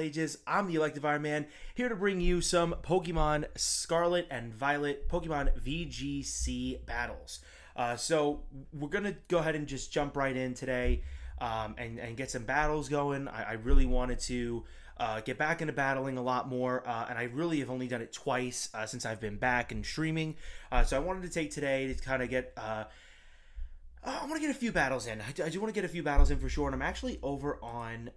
Mages. I'm the Elective Iron Man, here to bring you some Pokemon Scarlet and Violet Pokemon VGC battles. So we're going to go ahead and just jump right in today and get some battles going. I really wanted to get back into battling a lot more, and I really have only done it twice since I've been back and streaming. So I wanted to take today to kind of get... I want to get a few battles in. I do want to get a few battles in for sure. And I'm actually over on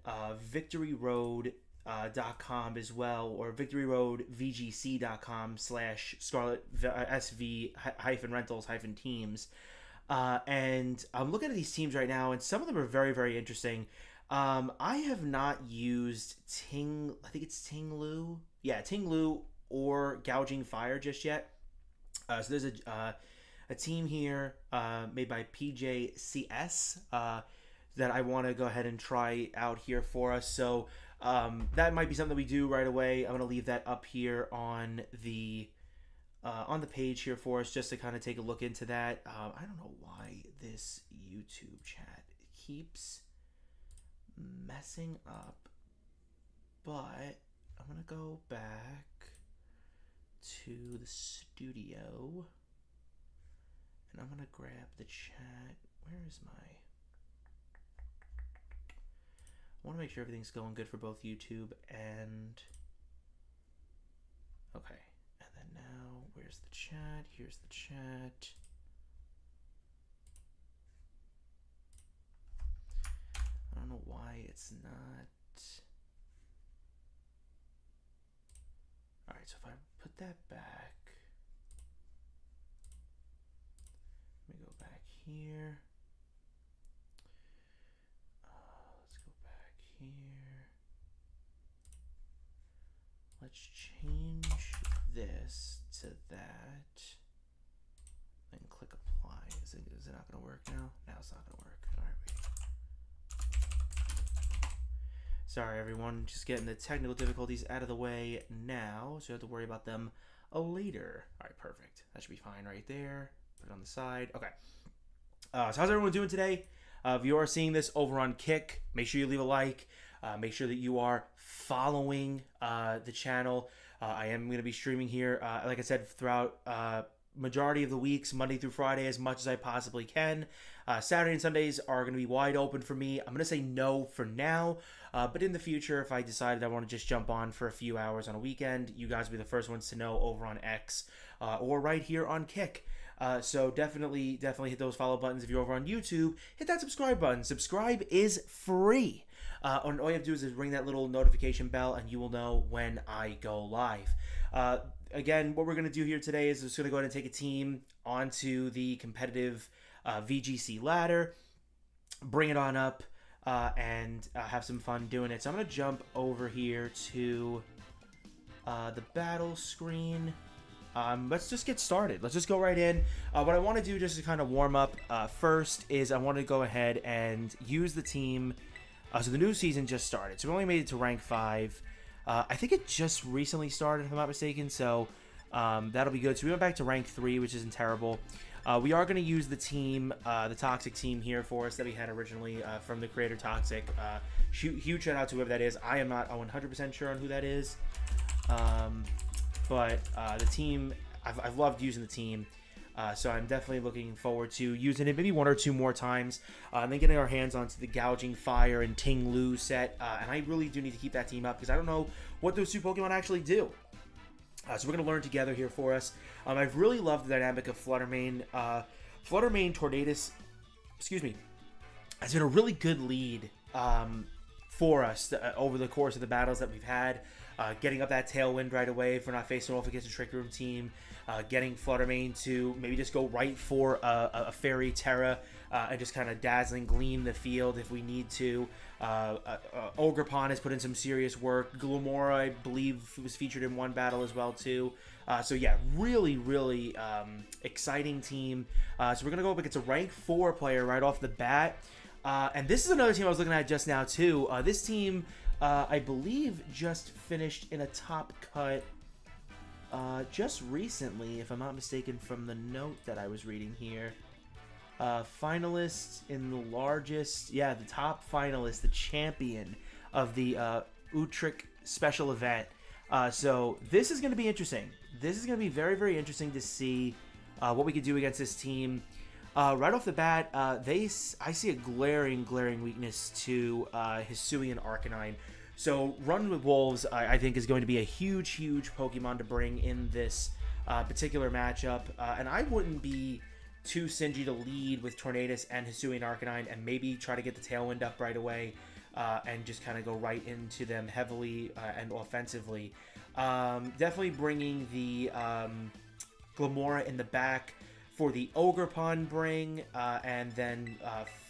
victoryroad.com as well, or victoryroadvgc.com/scarlet SV rentals teams. And I'm looking at these teams right now, and some of them are very, very interesting. I have not used I think it's Ting-Lu. Yeah, Ting-Lu or Gouging Fire just yet. So there's a team here made by PJCS that I want to go ahead and try out here for us. So that might be something that we do right away. I'm going to leave that up here on the page here for us just to kind of take a look into that. I don't know why this YouTube chat keeps messing up, but I'm going to go back to the studio. And I'm going to grab the chat. Where is my... I want to make sure everything's going good for both YouTube and... Okay. And then now, where's the chat? Here's the chat. I don't know why it's not... Alright, so if I put that back... Let me go back here. Let's go back here. Let's change this to that. Then click apply. Is it not going to work now? Now it's not going to work. All right, wait. Sorry, everyone. Just getting the technical difficulties out of the way now, so you don't have to worry about them later. All right, perfect. That should be fine right there. Put it on the side. Okay. So how's everyone doing today? If you are seeing this over on Kick, make sure you leave a like. Make sure that you are following the channel. I am going to be streaming here, like I said, throughout majority of the weeks, Monday through Friday, as much as I possibly can. Saturday and Sundays are going to be wide open for me. I'm going to say no for now, but in the future, if I decided I want to just jump on for a few hours on a weekend, you guys will be the first ones to know over on X or right here on Kick. So definitely hit those follow buttons. If you're over on YouTube, hit that subscribe button. Subscribe is free. And all you have to do is ring that little notification bell, and you will know when I go live. Again, what we're going to do here today is just going to go ahead and take a team onto the competitive VGC ladder, bring it on up, and have some fun doing it. So I'm going to jump over here to the battle screen. Let's just get started. Let's just go right in. What I want to do just to kind of warm up first is I want to go ahead and use the team. So the new season just started. So we only made it to rank 5. I think it just recently started, if I'm not mistaken. So that'll be good. So we went back to rank 3, which isn't terrible. We are going to use the team, the Toxic team here for us that we had originally from the creator Toxic. Huge shout out to whoever that is. I am not 100% sure on who that is. But the team, I've loved using the team, so I'm definitely looking forward to using it maybe 1 or 2 more times, and then getting our hands onto the Gouging Fire and Ting-Lu set, and I really do need to keep that team up because I don't know what those 2 Pokemon actually do. So we're going to learn together here for us. I've really loved the dynamic of Fluttermane. Fluttermane Tornadus, has been a really good lead for us over the course of the battles that we've had. Getting up that Tailwind right away if we're not facing off against a Trick Room team. Getting Fluttermane to maybe just go right for a Fairy Terra and just kind of dazzling gleam the field if we need to. Ogerpon has put in some serious work. Glumora, I believe, was featured in one battle as well too. So yeah, really exciting team. So we're going to go up against a rank 4 player right off the bat. And this is another team I was looking at just now too. This team... I believe just finished in a top cut just recently, if I'm not mistaken, from the note that I was reading here. Finalist in the largest, the top finalist, the champion of the Utrecht special event. So this is going to be interesting. This is going to be very, very interesting to see what we could do against this team. Right off the bat, I see a glaring weakness to Hisuian Arcanine. So Run with Wolves, I think, is going to be a huge Pokemon to bring in this particular matchup. And I wouldn't be too stingy to lead with Tornadus and Hisuian Arcanine and maybe try to get the Tailwind up right away and just kind of go right into them heavily and offensively. Definitely bringing the Glamora in the back for the Ogerpon bring, and then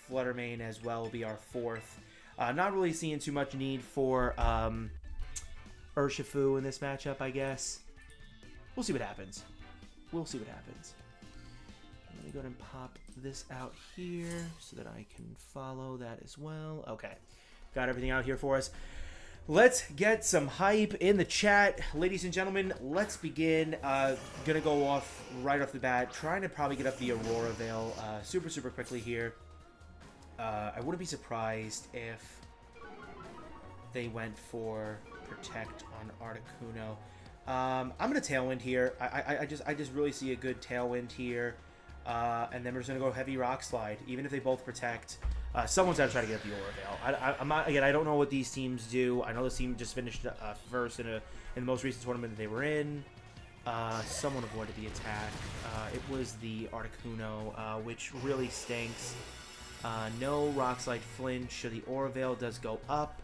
Fluttermane as well will be our fourth. Not really seeing too much need for Urshifu in this matchup, I guess. We'll see what happens. We'll see what happens. Let me go ahead and pop this out here so that I can follow that as well. Okay. Got everything out here for us. Let's get some hype in the chat. Ladies and gentlemen, let's begin. Gonna go off right off the bat. Trying to probably get up the Aurora Veil super quickly here. I wouldn't be surprised if they went for Protect on Articuno. I'm gonna Tailwind here. I just really see a good Tailwind here. And then we're just gonna go Heavy Rock Slide. Even if they both Protect, someone's got to try to get up the Aura Veil. I'm not, again, I don't know what these teams do. I know this team just finished first in the most recent tournament that they were in. Someone avoided the attack. It was the Articuno, which really stinks. No Rock Slide flinch, so the Aura Veil does go up.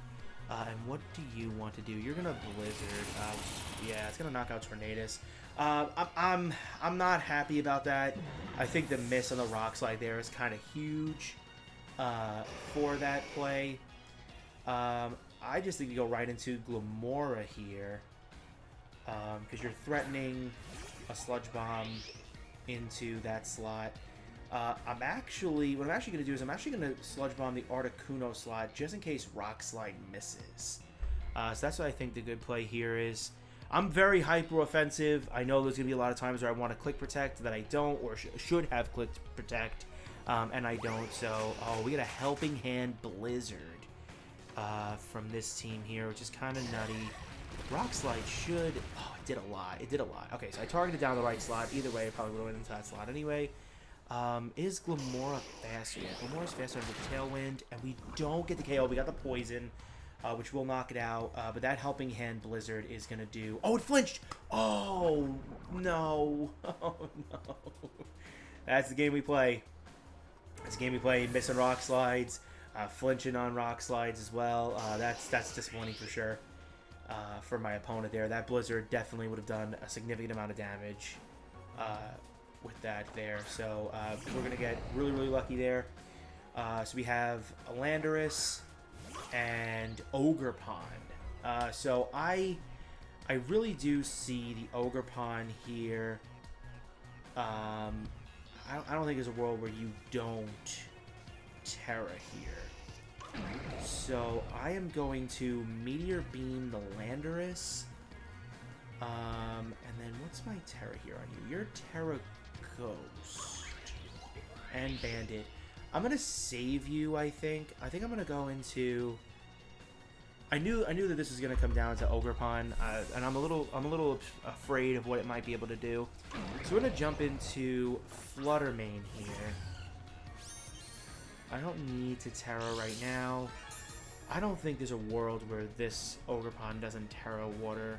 And what do you want to do? You're gonna Blizzard. Yeah, it's gonna knock out Tornadus. I'm not happy about that. I think the miss on the Rock Slide there is kind of huge for that play. I just think you go right into Glamora here because you're threatening a Sludge Bomb into that slot. What I'm actually going to do is I'm actually going to Sludge Bomb the Articuno slot just in case Rock Slide misses. So that's what I think the good play here is. I'm very hyper-offensive. I know there's going to be a lot of times where I want to Click Protect that I don't, or should have Clicked Protect, and I don't. So, we get a Helping Hand Blizzard from this team here, which is kind of nutty. Rock Slide should... Oh, it did a lot. It did a lot. Okay, so I targeted down the right slot. Either way, I probably would have went into that slot anyway. Is Glamora faster? Yeah, Glamora's faster with the Tailwind, and we don't get the KO. We got the Poison, which will knock it out. But that Helping Hand Blizzard is going to do... Oh, it flinched! Oh, no. Oh, no. That's the game we play. That's the game we play. Missing Rock Slides, flinching on Rock Slides as well. That's disappointing for sure for my opponent there. That Blizzard definitely would have done a significant amount of damage with that there. So we're going to get really lucky there. So we have a Landorus and Ogerpon. So I really do see the Ogerpon here. I don't think there's a world where you don't Terra here. So I am going to Meteor Beam the Landorus. And then what's my Terra here on you? You're Terra Ghost and Bandit. I'm gonna save you, I think. I think I'm gonna go into... I knew that this was gonna come down to Ogerpon, and I'm a little afraid of what it might be able to do. So we're gonna jump into Fluttermane here. I don't need to Terra right now. I don't think there's a world where this Ogerpon doesn't Terra Water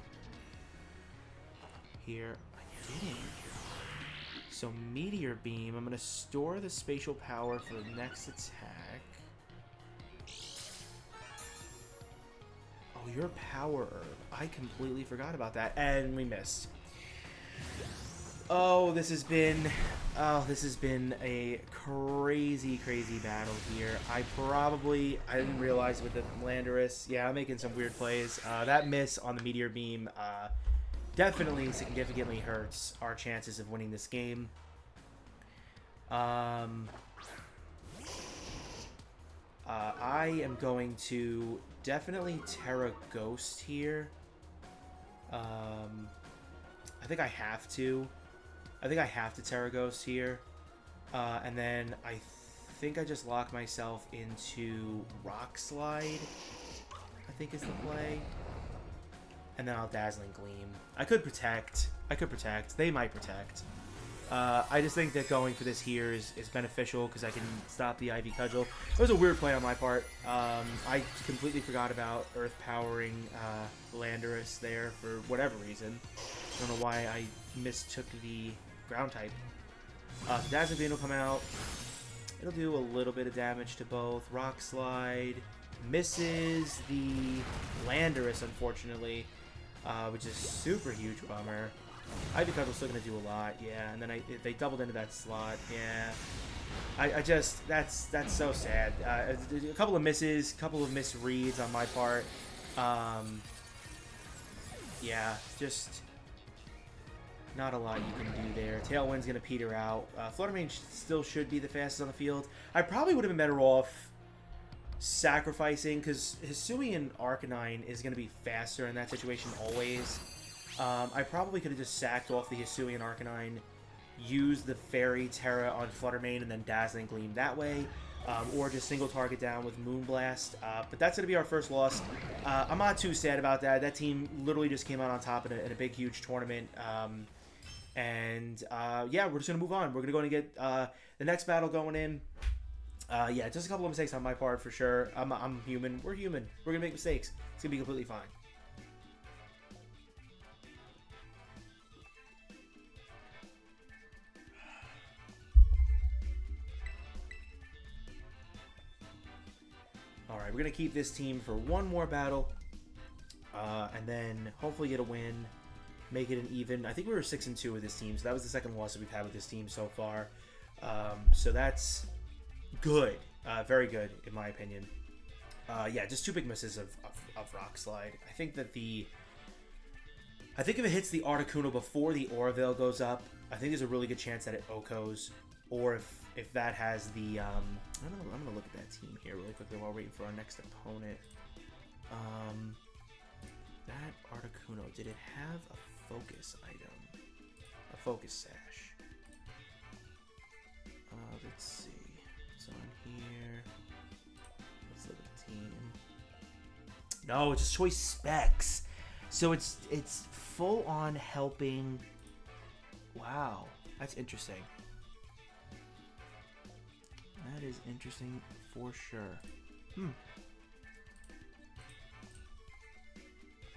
here. I didn't. So Meteor Beam, I'm going to store the Spatial Power for the next attack. Oh, your Power Herb. I completely forgot about that. And we missed. Oh, this has been a crazy battle here. I didn't realize with the Landorus. Yeah, I'm making some weird plays. That miss on the Meteor Beam definitely significantly hurts our chances of winning this game. I am going to definitely Terra Ghost here. I think I have to. Terra Ghost here. And then I think I just lock myself into Rock Slide, I think is the play. And then I'll Dazzling Gleam. I could protect. They might protect. I just think that going for this here is beneficial because I can stop the Ivy Cudgel. It was a weird play on my part. I completely forgot about Earth Powering Landorus there for whatever reason. I don't know why I mistook the ground type. Dazzling Gleam will come out. It'll do a little bit of damage to both. Rock Slide misses the Landorus, unfortunately, which is super huge bummer. Ivy Cudgel's still gonna do a lot, yeah. And then they doubled into that slot, yeah. I just that's so sad. A couple of misses, couple of misreads on my part. Yeah, just not a lot you can do there. Tailwind's gonna peter out. Fluttermane still should be the fastest on the field. I probably would have been better off sacrificing because Hisuian Arcanine is gonna be faster in that situation always. I probably could have just sacked off the Hisuian Arcanine, used the Fairy Terra on Fluttermane, and then Dazzling Gleam that way, or just single target down with Moonblast. But that's going to be our first loss. I'm not too sad about that. That team literally just came out on top in a big, huge tournament. Yeah, we're just going to move on. We're going to go and get the next battle going in. Yeah, just a couple of mistakes on my part for sure. I'm human. We're human. We're going to make mistakes. It's going to be completely fine. Alright, we're going to keep this team for one more battle, and then hopefully get a win, make it an even. I think we were 6-2 with this team, so that was the second loss that we've had with this team so far. So that's good, very good in my opinion. Yeah, just two big misses of Rock Slide. I think if it hits the Articuno before the Aura Veil goes up, I think there's a really good chance that it OHKOs, or if that has the, I'm gonna look at that team here really quickly while waiting for our next opponent. That Articuno, did it have a focus item? A focus sash? Let's see. It's on here. Let's look at the team. No, it's just choice specs. So it's full on helping. Wow, that's interesting. That is interesting for sure.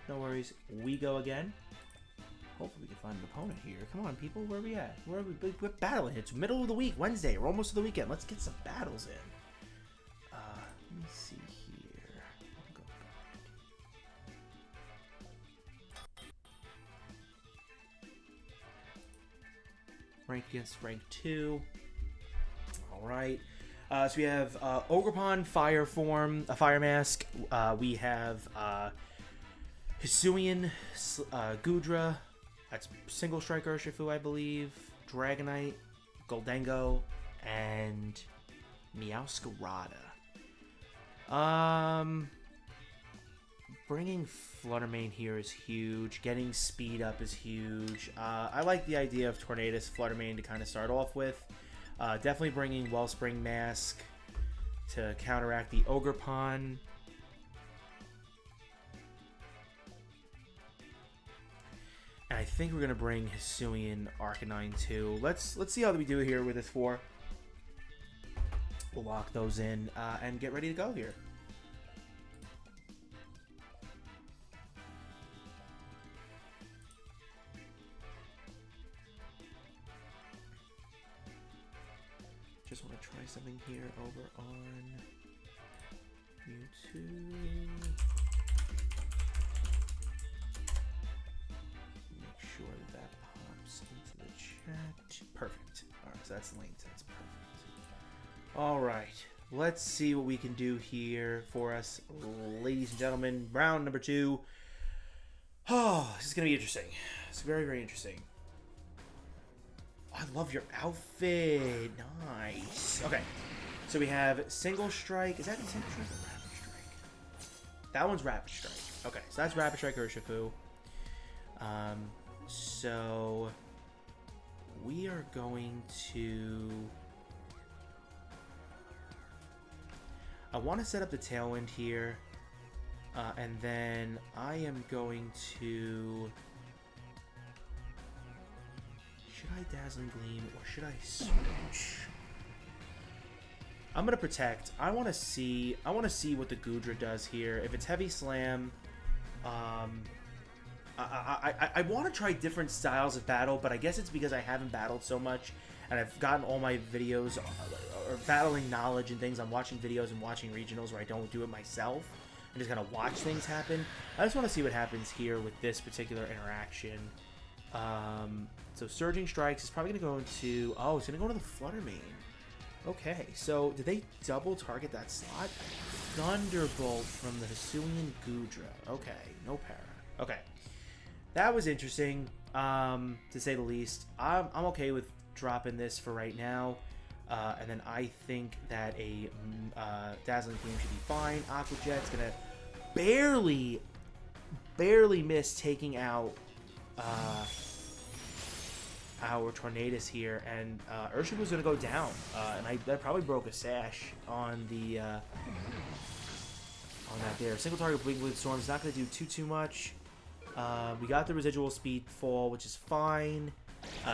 No worries. We go again. Hopefully we can find an opponent here. Come on, people. Where are we at? Where are we? We're battling. It's middle of the week, Wednesday. We're almost to the weekend. Let's get some battles in. Let me see here. I'll go back. Rank against rank 2. All right. So we have Ogerpon Fire Form, a Fire Mask. We have Hisuian Gudra. That's Single Strike Urshifu, I believe. Dragonite, Goldengo, and Meowscarada. Bringing Fluttermane here is huge. Getting speed up is huge. I like the idea of Tornadus Fluttermane to kind of start off with. Definitely bringing Wellspring Mask to counteract the Ogerpon. And I think we're gonna bring Hisuian Arcanine too. Let's see how we do here with this 4. We'll lock those in and get ready to go here. Just want to try something here over on YouTube. Make sure that pops into the chat. Perfect. All right, so that's linked. That's perfect. All right, let's see what we can do here for us, ladies and gentlemen. Round number 2. Oh, this is gonna be interesting. It's very, very interesting. I love your outfit. Nice. Okay. So we have Single Strike. Is that Single Strike or Rapid Strike? That one's Rapid Strike. Okay. So that's Rapid Strike Urshifu. So we are going to... I want to set up the Tailwind here. And then I am going to... Should I Dazzling Gleam or should I Switch? I'm gonna Protect. I want to see what the Goodra does here. If it's Heavy Slam, I want to try different styles of battle, but I guess it's because I haven't battled so much, and I've gotten all my videos or battling knowledge and things. I'm watching videos and watching regionals where I don't do it myself. I'm just gonna watch things happen. I just want to see what happens here with this particular interaction. So Surging Strikes is probably gonna go into... Oh, it's gonna go into the Flutter Mane. Okay, so did they double target that slot? Thunderbolt from the Hisuian Goodra. Okay, no para. Okay. That was interesting, to say the least. I'm okay with dropping this for right now. And then I think that a Dazzling Gleam should be fine. Aqua Jet's going to barely miss taking out our Tornadus here. And Urshifu was going to go down. And that probably broke a sash on the... on that there. Single target Wigglytuff Storm is not going to do too much. We got the residual speed fall, which is fine.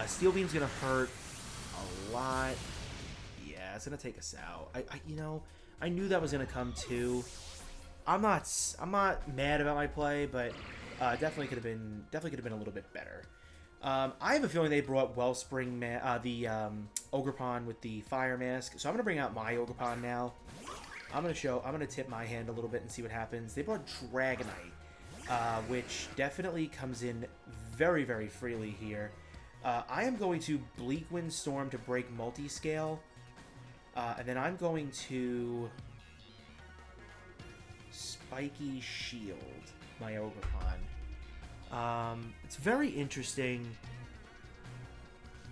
Steel Beam's gonna hurt a lot. Yeah, it's gonna take us out. I knew that was gonna come too. I'm not mad about my play, but definitely could have been a little bit better. I have a feeling they brought Wellspring, the Ogerpon with the Fire Mask, so I'm gonna bring out my Ogerpon now. I'm gonna tip my hand a little bit and see what happens. They brought Dragonite, which definitely comes in very, very freely here. I am going to Bleak Wind Storm to break Multiscale, and then I'm going to Spiky Shield my Ogerpon. It's very interesting.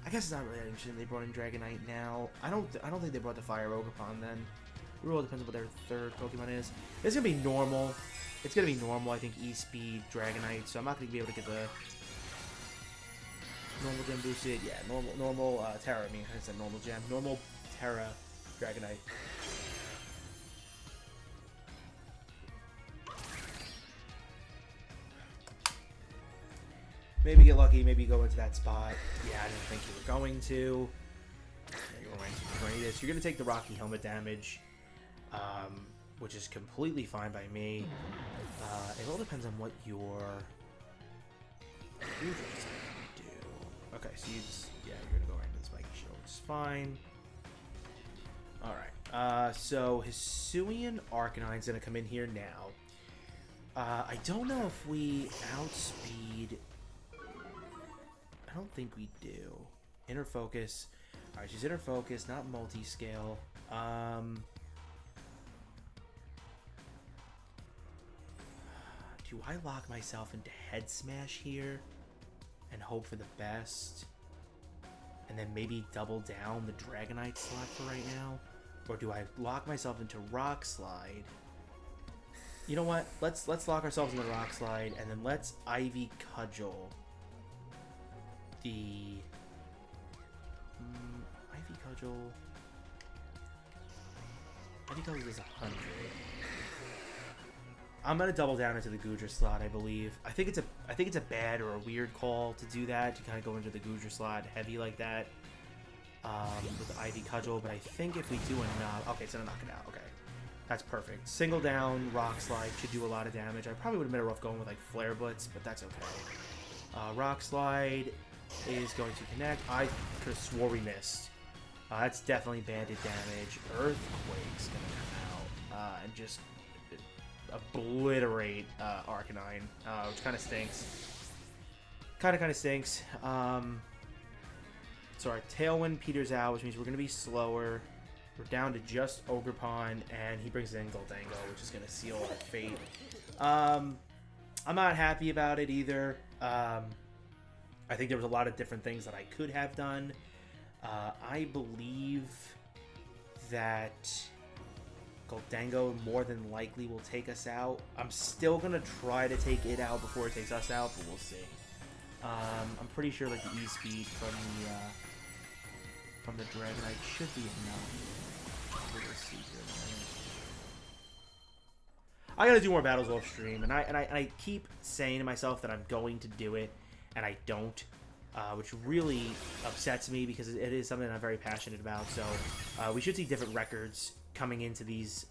I guess it's not really that interesting. They brought in Dragonite now. I don't think they brought the Fire Ogerpon then. It really depends on what their third Pokemon is. It's gonna be normal. It's gonna be normal. I think E-Speed Dragonite. So I'm not gonna be able to get the normal gem boosted. Yeah, normal Terra. I mean, I said normal gem. Normal Terra Dragonite. Maybe get lucky. Maybe go into that spot. Yeah, I didn't think you were going to. Yeah, you're going to this. You're gonna take the Rocky Helmet damage. Which is completely fine by me. It all depends on what your Goodra do. Okay, so you're gonna go right into the Spiky Shield, which is fine. Alright, so Hisuian Arcanine's gonna come in here now. I don't know if we outspeed... I don't think we do. Inner Focus. Alright, she's Inner Focus, not Multiscale. Do I lock myself into Head Smash here and hope for the best? And then maybe double down the Dragonite slot for right now? Or do I lock myself into Rock Slide? You know what? Let's lock ourselves into Rock Slide and then let's Ivy Cudgel the... Ivy Cudgel is 100. I'm gonna double down into the Goodra slot, I believe. I think it's a bad or a weird call to do that, to kind of go into the Goodra slot heavy like that with the Ivy Cudgel. But I think if we do enough, okay, it's gonna knock it out. Okay, that's perfect. Single down, Rock Slide should do a lot of damage. I probably would have been better off going with like Flare Blitz, but that's okay. Rock Slide is going to connect. I could have swore we missed. That's definitely banded damage. Earthquake's gonna come out and just obliterate Arcanine, which kind of stinks. Kind of stinks. So our Tailwind peters out, which means we're going to be slower. We're down to just Ogerpon, and he brings in Goldango, which is going to seal our fate. I'm not happy about it either. I think there was a lot of different things that I could have done. I believe that Goldango more than likely will take us out. I'm still gonna try to take it out before it takes us out, but we'll see. I'm pretty sure like the E-Speed from the Dragonite should be enough. We'll see here. I gotta do more battles off stream, and I keep saying to myself that I'm going to do it, and I don't, which really upsets me because it is something I'm very passionate about. So we should see different records coming into these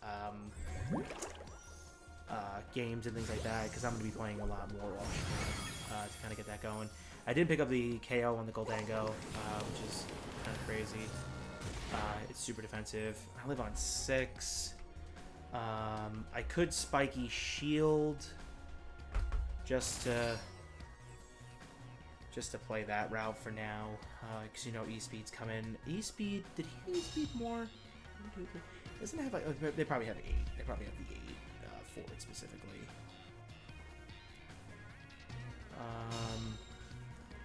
games and things like that, because I'm going to be playing a lot more off stream to kind of get that going. I did pick up the KO on the Goldango, which is kind of crazy. It's super defensive. I live on 6. I could spiky shield just to play that route for now, because you know E-Speed's coming. E-Speed, did he have E-Speed more? Doesn't it have like, they probably have 8. They probably have the 8 forward specifically.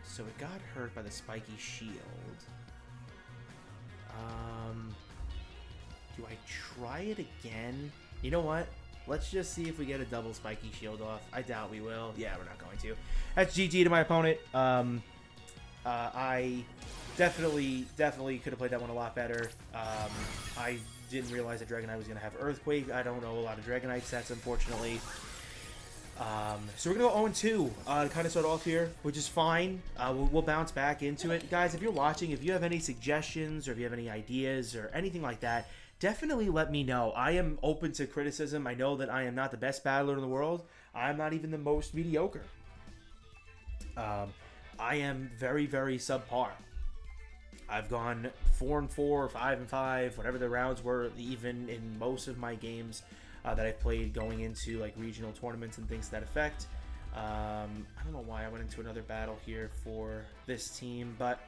So it got hurt by the spiky shield. Do I try it again? You know what? Let's just see if we get a double spiky shield off. I doubt we will. Yeah, we're not going to. That's GG to my opponent. I definitely could have played that one a lot better. I didn't realize that Dragonite was going to have Earthquake. I don't know a lot of Dragonite sets, unfortunately. So we're going to go 0-2 to kind of start off here, which is fine. We'll bounce back into it. Guys, if you're watching, if you have any suggestions or if you have any ideas or anything like that, definitely let me know. I am open to criticism. I know that I am not the best battler in the world. I'm not even the most mediocre. I am very, very subpar. I've gone 4-4 or 5-5, whatever the rounds were, even in most of my games that I've played going into like regional tournaments and things to that effect. I don't know why I went into another battle here for this team, but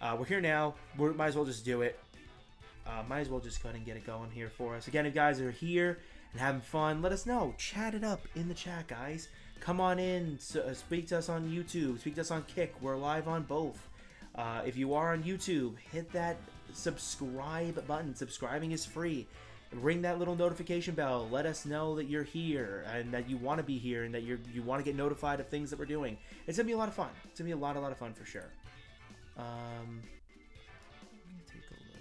we're here now. We might as well just do it. Might as well just go ahead and get it going here for us. Again, if you guys are here and having fun, let us know. Chat it up in the chat, guys. Come on in. Speak to us on YouTube. Speak to us on Kick. We're live on both. If you are on YouTube, hit that subscribe button. Subscribing is free. Ring that little notification bell. Let us know that you're here and that you want to be here and that you want to get notified of things that we're doing. It's going to be a lot of fun. It's going to be a lot of fun for sure. Let me take a look.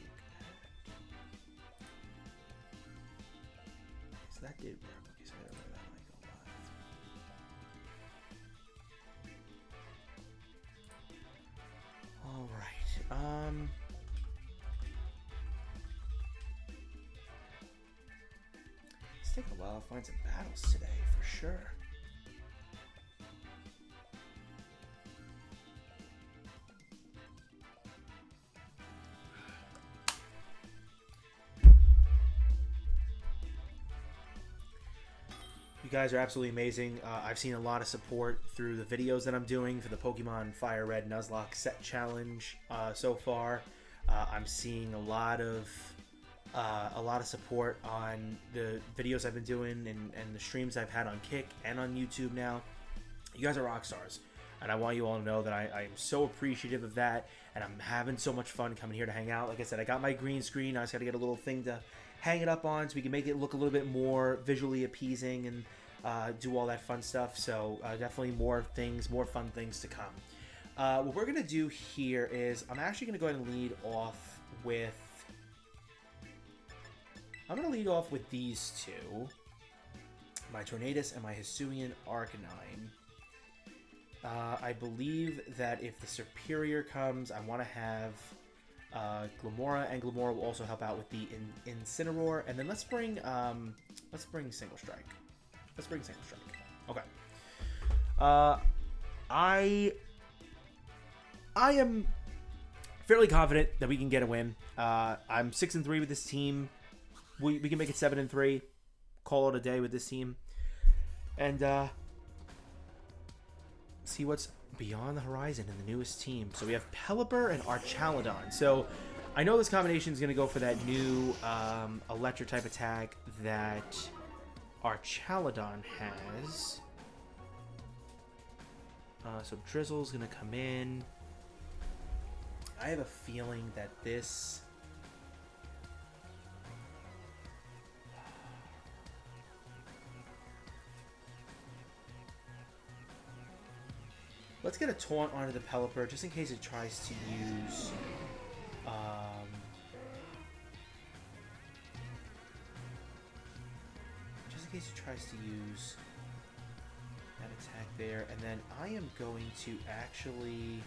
So that did work. Okay, so that might go live. All right. It's taking a while to find some battles today, for sure. You guys are absolutely amazing. I've seen a lot of support through the videos that I'm doing for the Pokemon Fire Red Nuzlocke set challenge so far. I'm seeing a lot of support on the videos I've been doing and the streams I've had on Kick and on YouTube now. You guys are rock stars, and I want you all to know that I am so appreciative of that, and I'm having so much fun coming here to hang out. Like I said, I got my green screen. I just got to get a little thing to hang it up on so we can make it look a little bit more visually appeasing and do all that fun stuff. So definitely more fun things to come. What we're going to do here is I'm actually going to go ahead and lead off with... I'm going to lead off with these two. My Tornadus and my Hisuian Arcanine. I believe that if the Superior comes, I want to have Glamora, and Glamora will also help out with the Incineroar. And then let's bring Single Strike. Let's bring Single Strike. Okay. I am fairly confident that we can get a win. I'm 6-3 with this team. We can make it 7-3. Call it a day with this team. And see what's beyond the horizon in the newest team. So we have Pelipper and Archaludon. So I know this combination is going to go for that new Electric type attack that Archaludon has. So Drizzle's going to come in. I have a feeling that this... Let's get a Taunt onto the Pelipper just in case it tries to use... case he tries to use that attack there, and then I am going to actually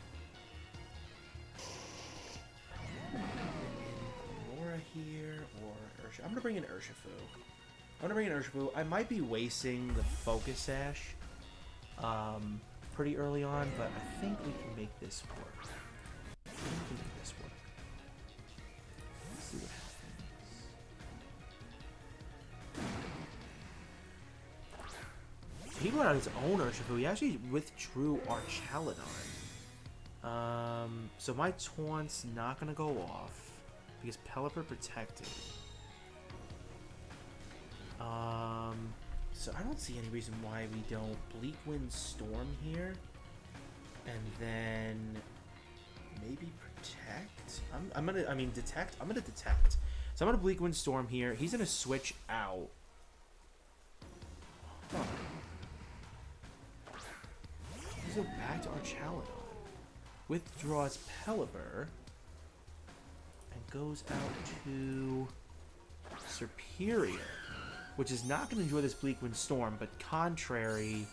Mora here or Urshifu. I'm gonna bring in Urshifu. I might be wasting the Focus Sash pretty early on, but I think we can make this work. Let's see what happens. He brought out his own Urshifu. He actually withdrew Archaladon. So my Taunt's not gonna go off because Pelipper protected. So I don't see any reason why we don't Bleak Wind Storm here, and then maybe protect. Detect. I'm gonna detect. So I'm gonna Bleak Wind Storm here. He's gonna switch out. Huh. He's go back to Archaladon. Withdraws Pelipper and goes out to Serperior, which is not going to enjoy this Bleak Wind Storm, but Contrary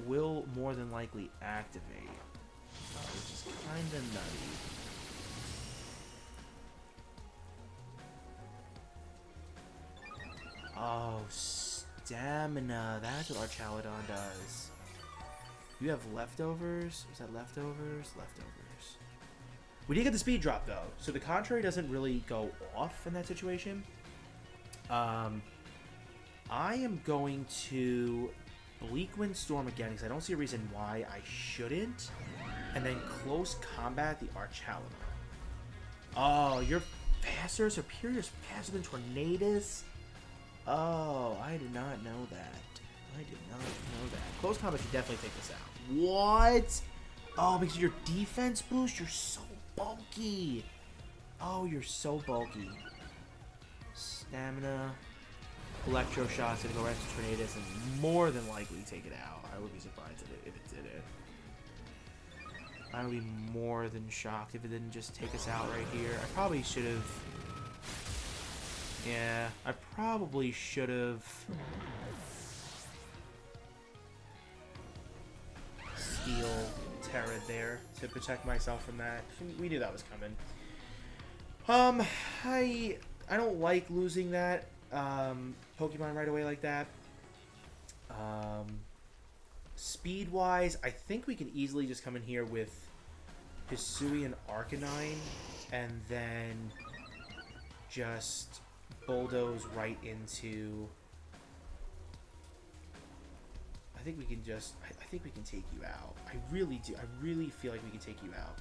will more than likely activate, which is kind of nutty. Oh, stamina. That's what Archaladon does. You have leftovers? Is that leftovers? Leftovers. We did get the speed drop, though, so the Contrary doesn't really go off in that situation. I am going to Bleak Wind Storm again, because I don't see a reason why I shouldn't. And then Close Combat the Archaladon. Oh, you're faster? Superior's faster than Tornadus? Oh, I did not know that. Close Combat should definitely take this out. What? Oh, because of your defense boost? You're so bulky. Oh, you're so bulky. Stamina. Electro Shot's gonna go right to Tornadus and more than likely take it out. I would be surprised if it did it. I would be more than shocked if it didn't just take us out right here. I probably should have... Yeah, I probably should have... Steel Terra there to protect myself from that. We knew that was coming. I don't like losing that Pokemon right away like that. Speed-wise, I think we can easily just come in here with Hisuian Arcanine and then just bulldoze right into... I think we can just... I think we can take you out. I really do. I really feel like we can take you out.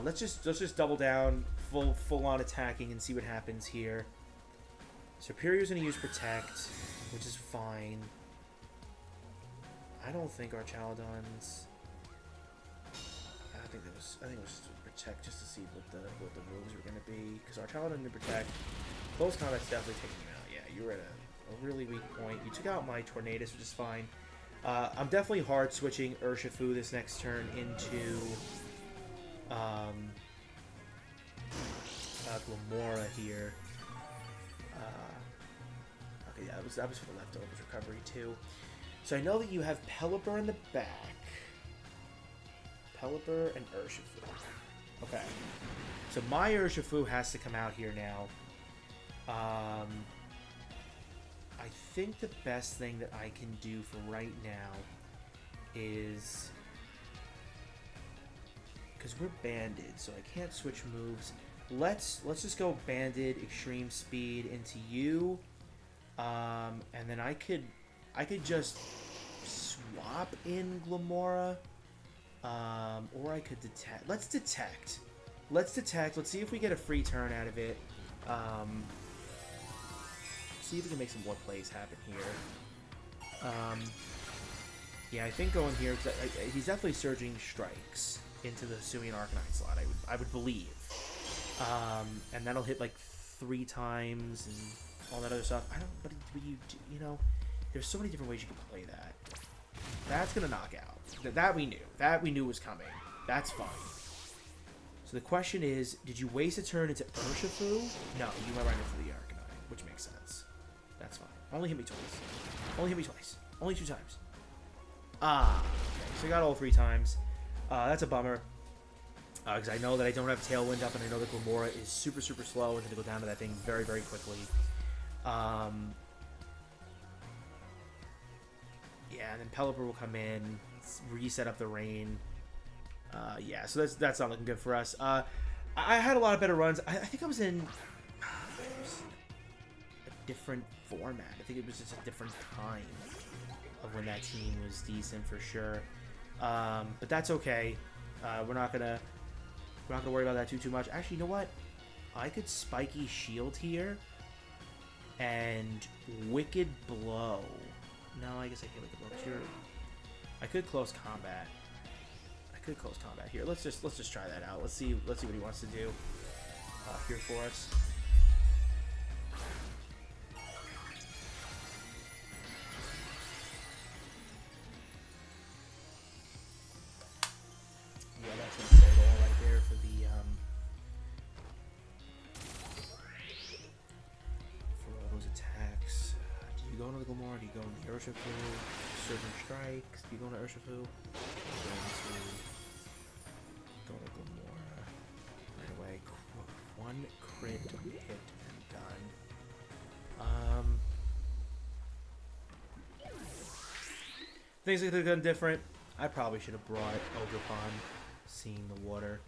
Let's just double down, full on attacking, and see what happens here. Superior's gonna use Protect, which is fine. I don't think Archaladon's... I think it was just Protect just to see what the moves were gonna be. Because Archaladon did Protect. Close Combat's definitely taking you out. Yeah, you were at a really weak point. You took out my Tornadus, which is fine. I'm definitely hard switching Urshifu this next turn into Glamora here. Okay, yeah, that was for the leftovers recovery too. So I know that you have Pelipper in the back. Pelipper and Urshifu. Okay. So my Urshifu has to come out here now. I think the best thing that I can do for right now is... Because we're banded, so I can't switch moves. Let's just go banded, extreme speed into you. And then I could just swap in Glamora. Or I could detect. Let's detect. Let's see if we get a free turn out of it. See if we can make some more plays happen here. Yeah, I think going here, cause he's definitely surging strikes into the Hisuian Arcanine slot, I would believe. And that'll hit like 3 times and all that other stuff. But you know, there's so many different ways you can play that. That's gonna knock out. That we knew. That we knew was coming. That's fine. So the question is, did you waste a turn into Urshifu? No, you went right into the Arcanine, which makes sense. That's fine. Only hit me twice. Only hit me twice. Only 2 times. Ah. Okay, so I got all 3 times. That's a bummer. Because I know that I don't have Tailwind up, and I know that Glamora is super, super slow and going to go down to that thing very, very quickly. Yeah, and then Pelipper will come in, reset up the rain. Yeah, so that's not looking good for us. I had a lot of better runs. I think I was in a different format. I think it was just a different time of when that team was decent for sure. But that's okay. We're not gonna worry about that too much. Actually, you know what? I could Spiky Shield here and Wicked Blow. No, I guess I can't Wicked Blow. Sure. I could close combat. Here. Let's just try that out. Let's see what he wants to do here for us. Yeah, that's gonna say it all right there for all those attacks. Do you go into the Glamora? Do you go into the Urshifu? Surging Strikes? Do you go into Urshifu? Go to Glamora right away. 1 crit hit and done. Things could have gone different. I probably should have brought Ogerpon, seeing the water.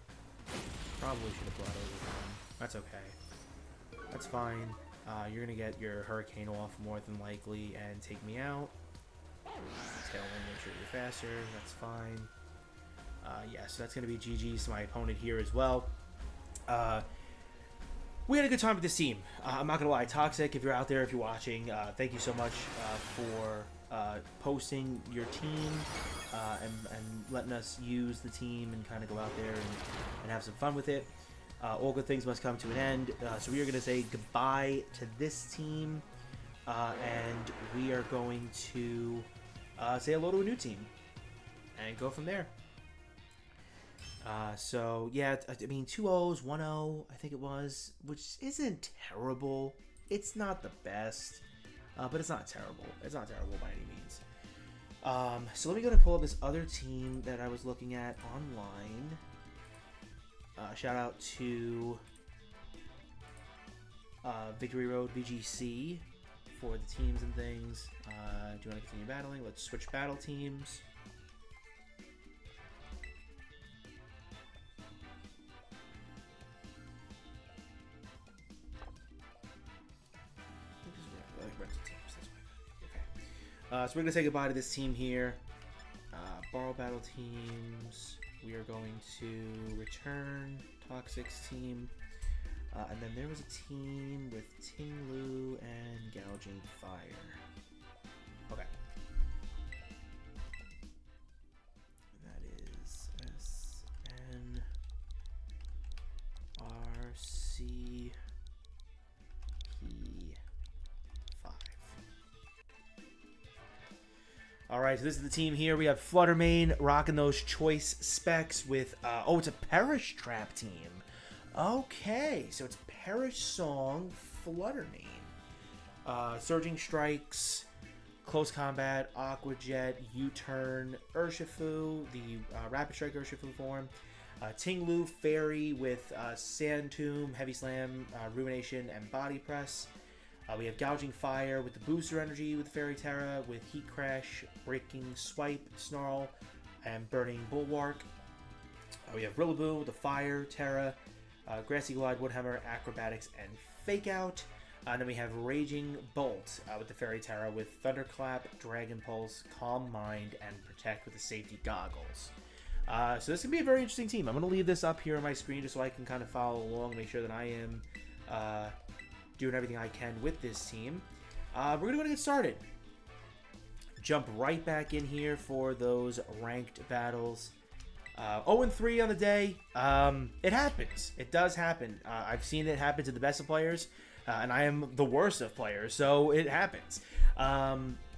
Probably should have brought Ogerpon. That's okay. That's fine. You're gonna get your Hurricane off more than likely and take me out. Tailwind, make sure you're faster. That's fine. Yeah, so that's going to be GG's to my opponent here as well. We had a good time with this team. I'm not going to lie. Toxic, if you're out there, if you're watching, thank you so much for posting your team and letting us use the team and kind of go out there and have some fun with it. All good things must come to an end. So we are going to say goodbye to this team. And we are going to say hello to a new team and go from there. So yeah, I mean 2 O's, 1 O, I think it was, which isn't terrible. It's not the best, but it's not terrible. It's not terrible by any means. So let me go and pull up this other team that I was looking at online. Shout out to Victory Road VGC for the teams and things. Do you want to continue battling? Let's switch battle teams. So we're going to say goodbye to this team here. Borrow battle teams. We are going to return Toxic's team. And then there was a team with Tinglu and Gouging Fire. Okay. That is SNRCP5. Alright, so this is the team here. We have Fluttermane rocking those choice specs with... oh, it's a Perish Trap team. Okay, so it's Perish Song, Fluttermane. Surging Strikes, Close Combat, Aqua Jet, U-Turn, Urshifu, the Rapid Strike Urshifu form. Tinglu, Fairy with Sand Tomb, Heavy Slam, Ruination, and Body Press. We have Gouging Fire with the Booster Energy with Fairy Terra, with Heat Crash, Breaking Swipe, Snarl, and Burning Bulwark. We have Rillaboom with the Fire, Terra, Grassy Glide, Woodhammer, Acrobatics, and Fake Out. And then we have Raging Bolt with the Fairy Terra with Thunderclap, Dragon Pulse, Calm Mind, and Protect with the Safety Goggles. So this can be a very interesting team. I'm going to leave this up here on my screen just so I can kind of follow along, make sure that I am doing everything I can with this team. We're going to go and get started. Jump right back in here for those ranked battles. 0-3 on the day. It happens. It does happen. I've seen it happen to the best of players, and I am the worst of players, so it happens.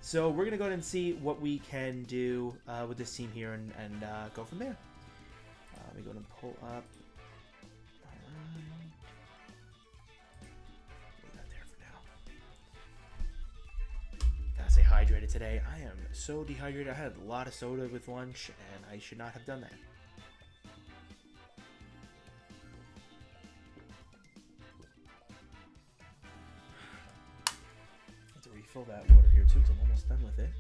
So we're going to go ahead and see what we can do with this team here and go from there. Let me go ahead and pull up. Leave that there for now. not stay hydrated today. I am so dehydrated. I had a lot of soda with lunch, and I should not have done that. I have to refill that water here too, because I'm almost done with it.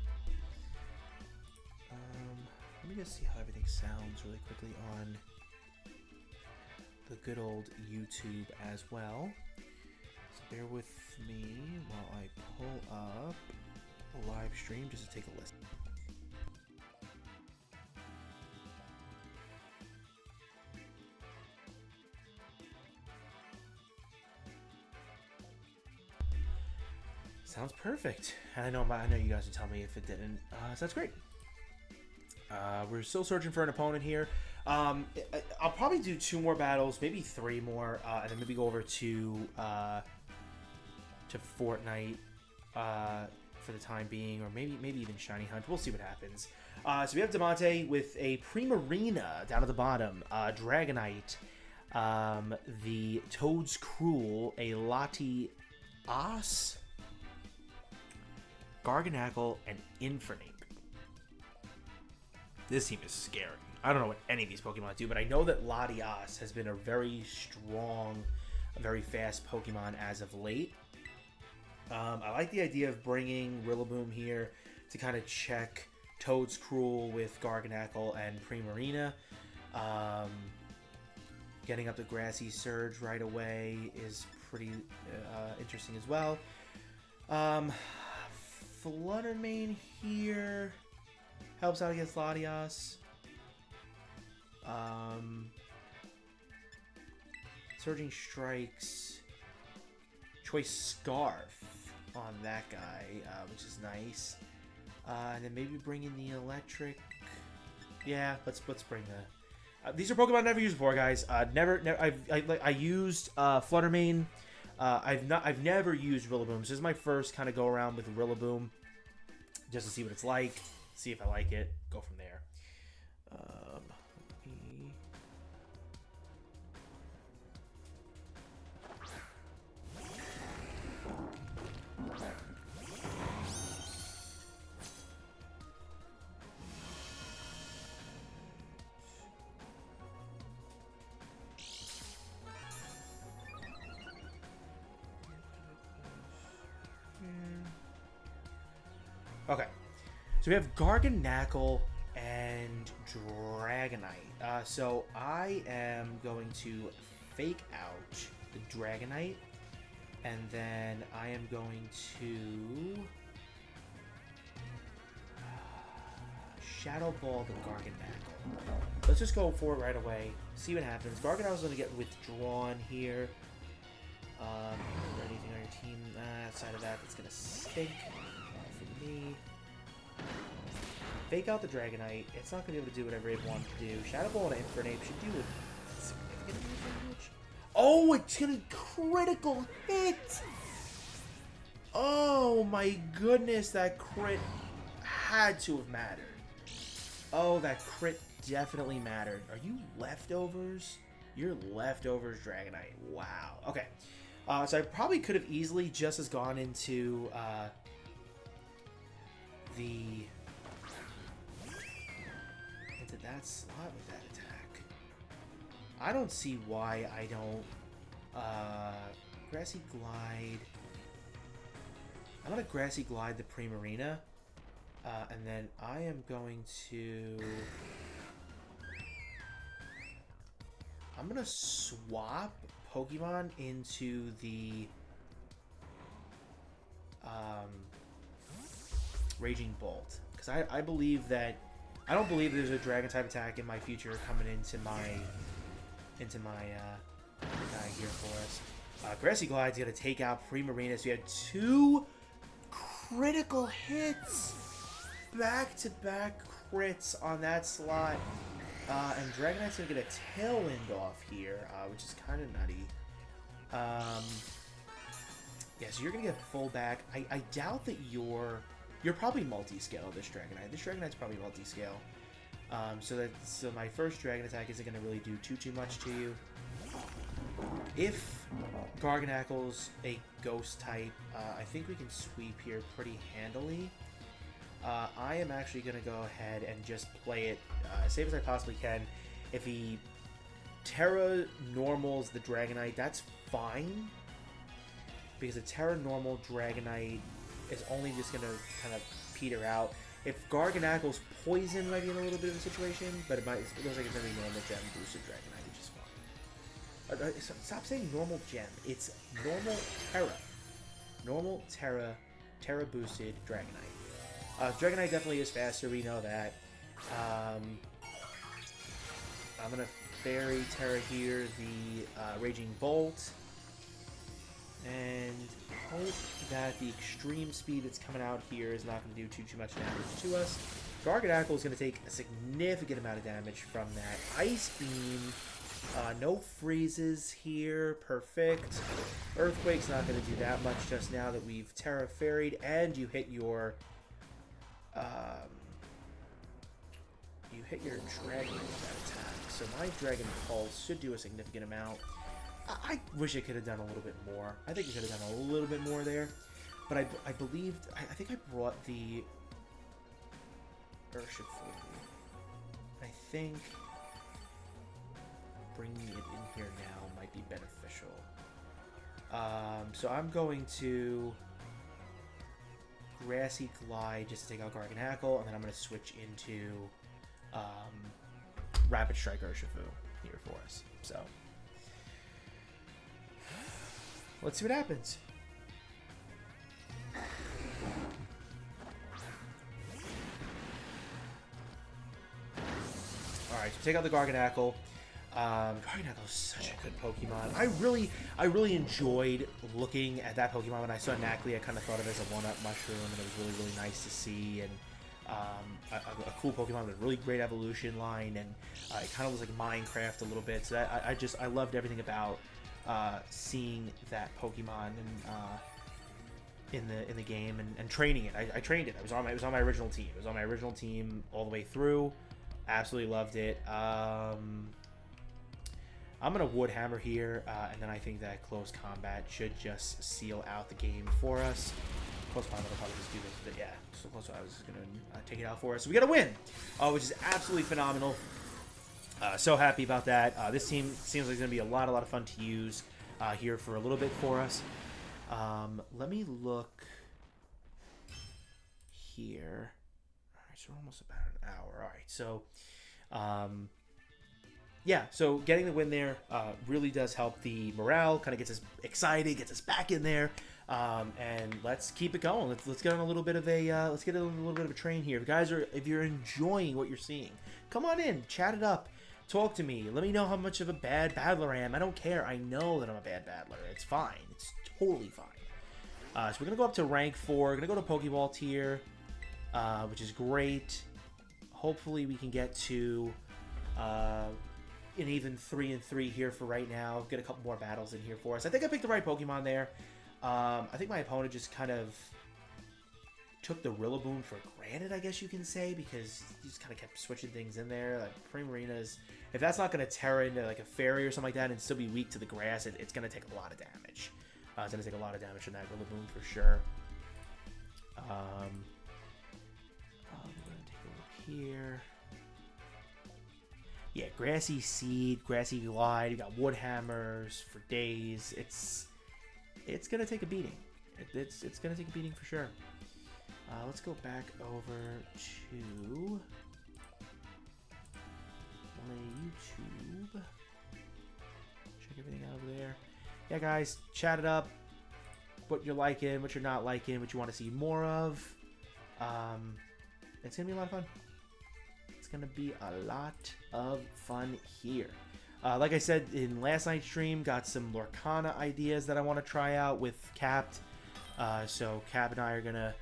Let me just see how everything sounds really quickly on the good old YouTube as well. So bear with me while I pull up a live stream just to take a listen. Sounds perfect. And I know you guys would tell me if it didn't. So that's great. We're still searching for an opponent here. I'll probably do 2 more battles, maybe 3 more, and then maybe go over to Fortnite for the time being, or maybe even Shiny Hunt. We'll see what happens. So we have Demonte with a Primarina down at the bottom, Dragonite, the Toad's Cruel, a Latias, Garganacl, and Infernape. This team is scary. I don't know what any of these Pokemon do, but I know that Latias has been a very strong, very fast Pokemon as of late. I like the idea of bringing Rillaboom here to kind of check Toad's Cruel with Garganacl and Primarina. Getting up the Grassy Surge right away is pretty interesting as well. Fluttermane here helps out against Latias. Surging Strikes. Choice Scarf on that guy, which is nice. And then maybe bring in the Electric. Yeah, let's bring the. These are Pokemon I've never used before, guys. I used Fluttermane. I've never used Rillaboom. So this is my first kind of go around with Rillaboom, just to see what it's like. See if I like it. Go from there. Okay, so we have Garganacl and Dragonite. So I am going to fake out the Dragonite, and then I am going to Shadow Ball the Garganacl. Let's just go for it right away. See what happens. Garganacl's going to get withdrawn here. Is there anything on your team outside of that that's going to stink? For me. Fake out the Dragonite. It's not going to be able to do whatever it wants to do. Shadow Ball and Infernape should do a significant damage. Oh, it's going to critical hit! Oh my goodness, that crit had to have mattered. Oh, that crit definitely mattered. Are you leftovers? You're leftovers, Dragonite. Wow. Okay. So I probably could have easily just as gone into that slot with that attack. I don't see why I don't Grassy Glide. I'm gonna Grassy Glide the Primarina, and then I am going to swap Pokemon into the Raging Bolt, because I believe that I don't believe there's a Dragon type attack in my future coming into my guy here for us. Grassy Glide's gonna take out Primarina, so we had 2 critical hits, back-to-back crits on that slot, and Dragonite's gonna get a Tailwind off here, which is kind of nutty. Yeah, so you're gonna get full back. I doubt that you're probably multi-scale this Dragonite. This Dragonite's probably multi-scale. So my first Dragon attack isn't gonna really do too much to you. If Garganacle's a ghost type, I think we can sweep here pretty handily. I am actually going to go ahead and just play it as safe as I possibly can. If he Terra normals the Dragonite, that's fine. Because a Terra normal Dragonite is only just going to kind of peter out. If Garganacle's poison might be in a little bit of a situation, but it looks like it's going to be normal gem boosted Dragonite, which is fine. Stop saying normal gem. It's normal Terra. Normal Terra, Terra boosted Dragonite. Dragonite definitely is faster, we know that. I'm going to Fairy Terra here, the Raging Bolt. And hope that the extreme speed that's coming out here is not going to do too much damage to us. Garganacl is going to take a significant amount of damage from that. Ice Beam, no freezes here, perfect. Earthquake's not going to do that much just now that we've Terra Fairy'd, and you hit your Dragon with that attack. So my Dragon Pulse should do a significant amount. I wish it could have done a little bit more. I think it could have done a little bit more there. But I believed... I think I brought the Urshifu. I think bringing it in here now might be beneficial. So I'm going to Grassy Glide just to take out Garganacl, and then I'm going to switch into Rapid Strike Urshifu here for us. So let's see what happens. Alright, so take out the Garganacl. Garganacl is such a good Pokemon. I really enjoyed looking at that Pokemon when I saw Nacli. I kind of thought of it as a one-up mushroom, and it was really, really nice to see. And a cool Pokemon with a really great evolution line, and it kind of looks like Minecraft a little bit. So that I loved everything about seeing that Pokemon and in the game and training it. I trained it. It was on my original team. It was on my original team all the way through. Absolutely loved it. I'm gonna Wood Hammer here, and then I think that Close Combat should just seal out the game for us. Close Combat will probably just do this, but yeah, so Close Combat was just gonna take it out for us. So we got a win, which is absolutely phenomenal. So happy about that. This team seems like it's gonna be a lot of fun to use here for a little bit for us. Let me look here. All right, so we're almost about an hour. All right, so. Yeah, so getting the win there really does help the morale, kind of gets us excited, gets us back in there, and let's keep it going. Let's get on a little bit of a let's get a little bit of a train here. If you're enjoying what you're seeing, come on in, chat it up, talk to me, let me know how much of a bad battler I am. I don't care. I know that I'm a bad battler. It's fine. It's totally fine. So we're gonna go up to rank 4. We're gonna go to Pokeball tier, which is great. Hopefully we can get to an even 3-3 here for right now. Get a couple more battles in here for us. I think I picked the right Pokemon there. I think my opponent just kind of took the Rillaboom for granted, I guess you can say, because he just kind of kept switching things in there. Like Primarina's, if that's not going to Terra into like a Fairy or something like that and still be weak to the grass, it's going to take a lot of damage. It's going to take a lot of damage from that Rillaboom for sure. I'm going to take a look here. Yeah, Grassy Seed, Grassy Glide, you got Wood Hammers for days. It's gonna take a beating. It's gonna take a beating for sure. Let's go back over to my YouTube. Check everything out over there. Yeah, guys, chat it up. What you're liking, what you're not liking, what you want to see more of. It's gonna be a lot of fun. Going to be a lot of fun here. Like I said in last night's stream, got some Lorcana ideas that I want to try out with Capped. So Cap and I are going to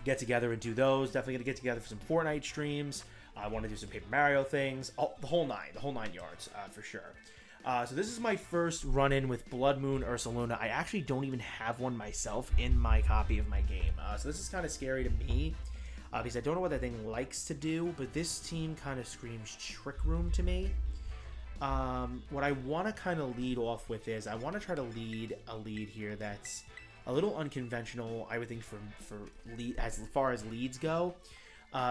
get together and do those. Definitely going to get together for some Fortnite streams. I want to do some Paper Mario things. The whole nine yards for sure. So this is my first run-in with Blood Moon Ursaluna. I actually don't even have one myself in my copy of my game. So this is kind of scary to me. Because I don't know what that thing likes to do, but this team kind of screams Trick Room to me. what I want to kind of lead off with is I want to try to lead a lead here that's a little unconventional, I would think, for lead as far as leads go,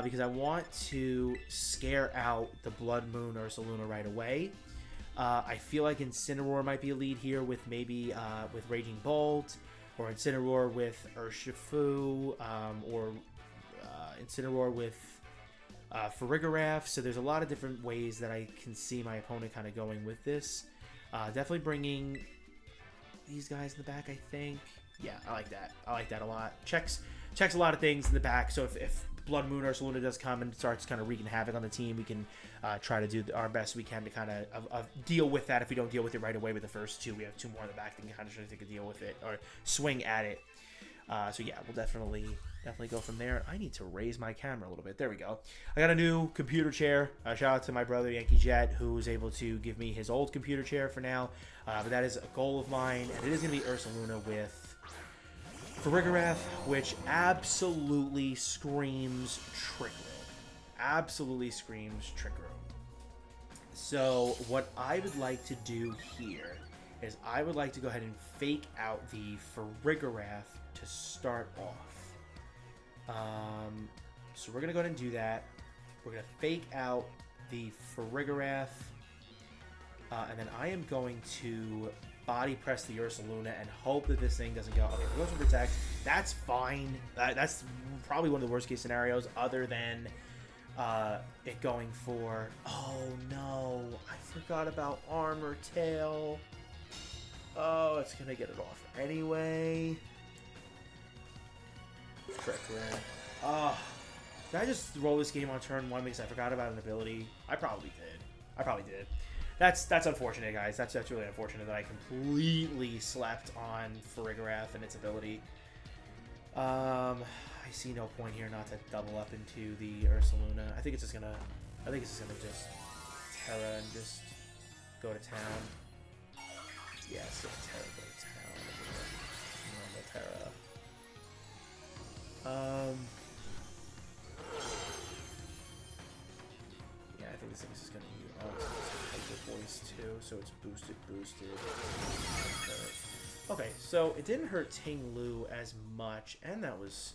because I want to scare out the Blood Moon Ursaluna right away. I feel like Incineroar might be a lead here with maybe with Raging Bolt, or Incineroar with Urshifu, or Incineroar with Farigiraf. So there's a lot of different ways that I can see my opponent kind of going with this. Definitely bringing these guys in the back, I think. Yeah, I like that. I like that a lot. Checks a lot of things in the back. So if Blood Moon Ursaluna does come and starts kind of wreaking havoc on the team, we can try to do our best we can to kind of deal with that. If we don't deal with it right away with the first two, we have two more in the back that can kind of try to take a deal with it or swing at it. So yeah, we'll definitely go from there. I need to raise my camera a little bit. There we go. I got a new computer chair. Shout out to my brother Yankee Jet, who was able to give me his old computer chair for now. But that is a goal of mine, and it is going to be Ursaluna with Farigiraf, which absolutely screams Trick Room. Absolutely screams Trick Room. So what I would like to do here is I would like to go ahead and fake out the Farigiraf to start off. So we're going to go ahead and do that. We're going to fake out the Farigiraf. And then I am going to body press the Ursaluna and hope that this thing doesn't go. Okay, if it goes for Protect, that's fine. That's probably one of the worst case scenarios other than it going for... Oh, no. I forgot about Armor Tail. Oh, it's going to get it off anyway. Trick Room. Oh, did I just roll this game on turn 1 because I forgot about an ability? I probably did. That's unfortunate, guys. That's really unfortunate that I completely slept on Farigiraf and its ability. I see no point here not to double up into the Ursaluna. I think it's just gonna just Terra and just go to town. Yes, Terra, go to town. Normal Terra. Yeah, I think this thing is just gonna use Hyper Voice too, so it's boosted. Okay, so it didn't hurt Ting Lu as much, and that was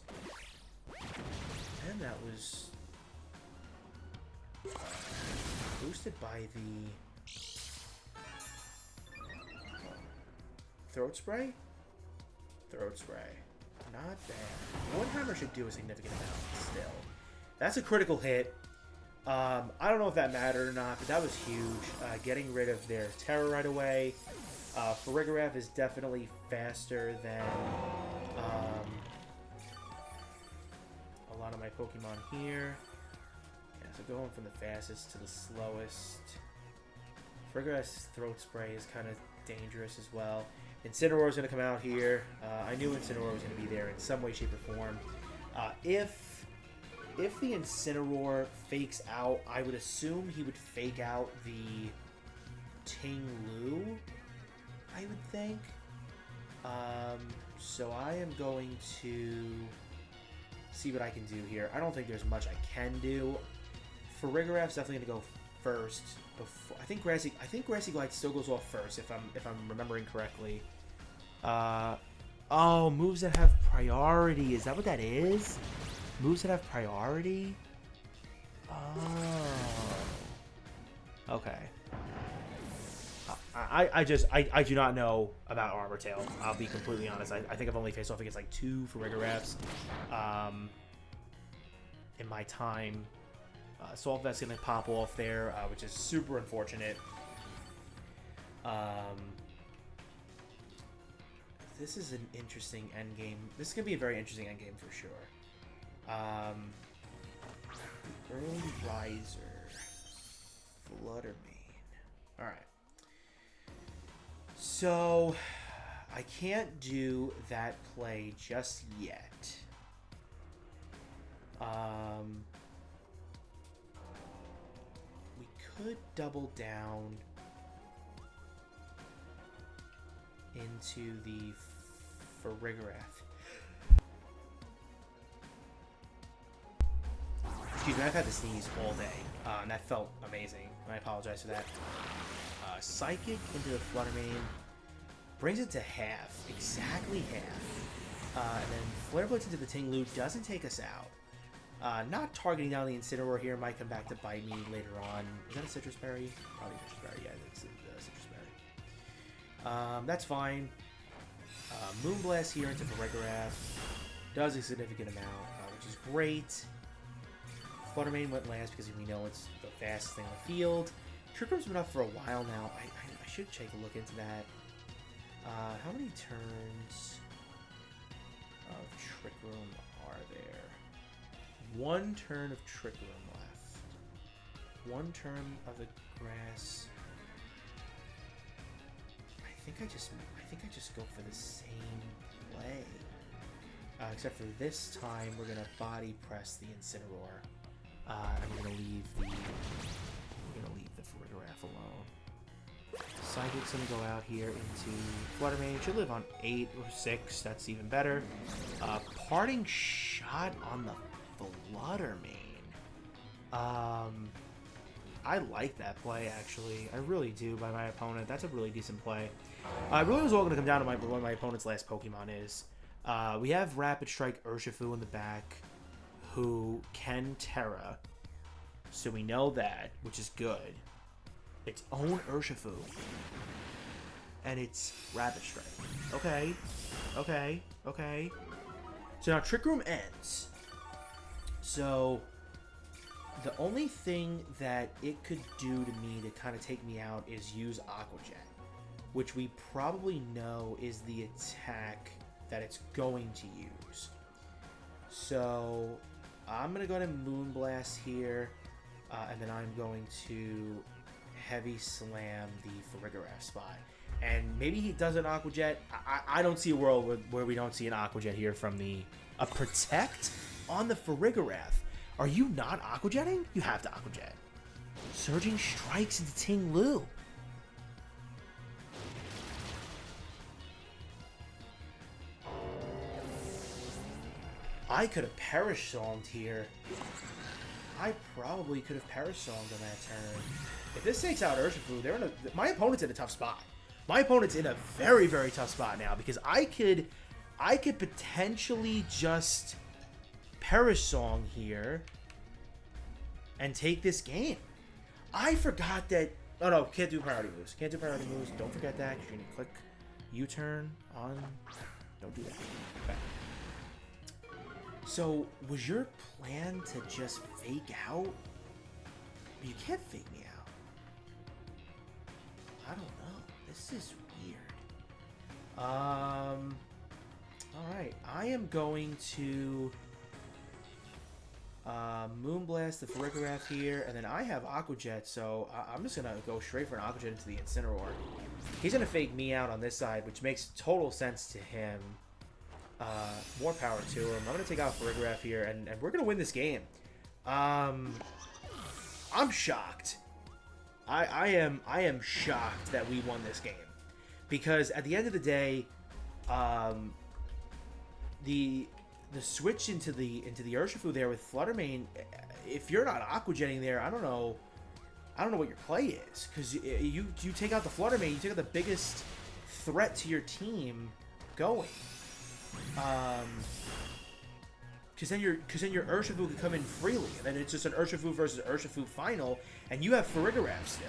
boosted by the Throat Spray? Throat Spray. Not bad. One Hammer should do a significant amount still. That's a critical hit. I don't know if that mattered or not, but that was huge. Getting rid of their Terror right away. Farigiraf is definitely faster than a lot of my Pokemon here. Yeah, so going from the fastest to the slowest. Farigiraf's Throat Spray is kind of dangerous as well. Incineroar is going to come out here. I knew Incineroar was going to be there in some way, shape, or form. If the Incineroar fakes out, I would assume he would fake out the Ting Lu, I would think. So I am going to see what I can do here. I don't think there's much I can do. Farigiraf's definitely going to go first. Before I think Grassy Glide still goes off first if I'm remembering correctly. Oh, moves that have priority. Is that what that is? Moves that have priority? Oh. Okay. I do not know about Armor Tail. I'll be completely honest. I think I've only faced off against like 2 Farigirafs in my time. Assault Vest's going to pop off there, which is super unfortunate. This is an interesting endgame. This is going to be a very interesting endgame for sure. The Early Riser. Fluttermane. Alright. So, I can't do that play just yet. We could double down into the Farigiraf. Excuse me, I've had to sneeze all day, and that felt amazing. I apologize for that. Psychic into the Flutter Mane brings it to half, exactly half. And then Flare Blitz into the Ting-Lu doesn't take us out. Not targeting down the Incineroar here might come back to bite me later on. Is that a Citrus Berry? Probably a Citrus Berry. Yeah, it's a Citrus Berry. That's fine. Moonblast here into Farigiraf does a significant amount, which is great. Flutter Mane went last because we know it's the fastest thing on the field. Trick Room's been up for a while now. I should take a look into that. How many turns of Trick Room are there? One turn of Trick Room left. One turn of the grass. I think I just go for the same play. Except for this time, we're gonna body press the Incineroar. And we're gonna leave the Farigiraf alone. Psychic's gonna go out here into Flutter Mane. It should live on 8 or 6. That's even better. Parting Shot on the Flutter Mane. I like that play, actually. I really do, by my opponent. That's a really decent play. It really was all going to come down to what my opponent's last Pokemon is. We have Rapid Strike Urshifu in the back, who can Terra. So we know that, which is good. Its own Urshifu. And it's Rapid Strike. Okay. So now Trick Room ends. So the only thing that it could do to me to kind of take me out is use Aqua Jet, which we probably know is the attack that it's going to use. So I'm going to go ahead and Moonblast here, and then I'm going to Heavy Slam the Farigiraf spot. And maybe he does an Aqua Jet. I don't see a world where we don't see an Aqua Jet here from a Protect on the Farigiraf. Are you not Aqua Jetting? You have to Aqua Jet. Surging Strikes into Ting-Lu. I could have Perish Songed here. I probably could have Perish Songed on that turn. If this takes out Urshifu, my opponent's in a tough spot. My opponent's in a very, very tough spot now because I could potentially just Perish Song here and take this game. I forgot that. Oh no, can't do priority moves. Can't do priority moves. Don't forget that. You're gonna click U-turn on. Don't do that. Okay. So was your plan to just fake out? You can't fake me out. I don't know. This is weird. All right. I am going to Moonblast the Farigiraf here, and then I have Aqua Jet, so I'm just gonna go straight for an Aqua Jet into the Incineroar. He's gonna fake me out on this side, which makes total sense to him. More power to him. I'm gonna take out Farigiraf here, and we're gonna win this game. I'm shocked. I am shocked that we won this game, because at the end of the day, the switch into the Urshifu there with Flutter Mane, if you're not Aqua Jetting there, I don't know what your play is, because you take out the Flutter Mane, you take out the biggest threat to your team going. Because then your Urshifu could come in freely, and then it's just an Urshifu versus Urshifu final, and you have Farigiraf still.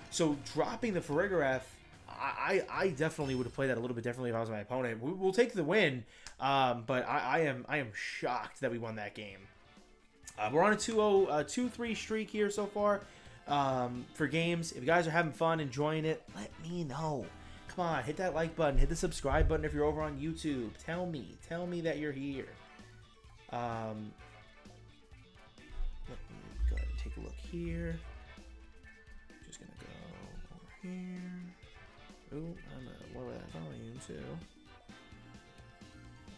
So dropping the Farigiraf, I definitely would have played that a little bit differently if I was my opponent. We'll take the win, but I am shocked that we won that game. We're on a 2-3 streak here so far for games. If you guys are having fun, enjoying it, let me know. Come on, hit that like button, hit the subscribe button if you're over on YouTube. Tell me that you're here. Let me go ahead and take a look here. Just gonna go over here. Ooh, I'm gonna lower that volume too.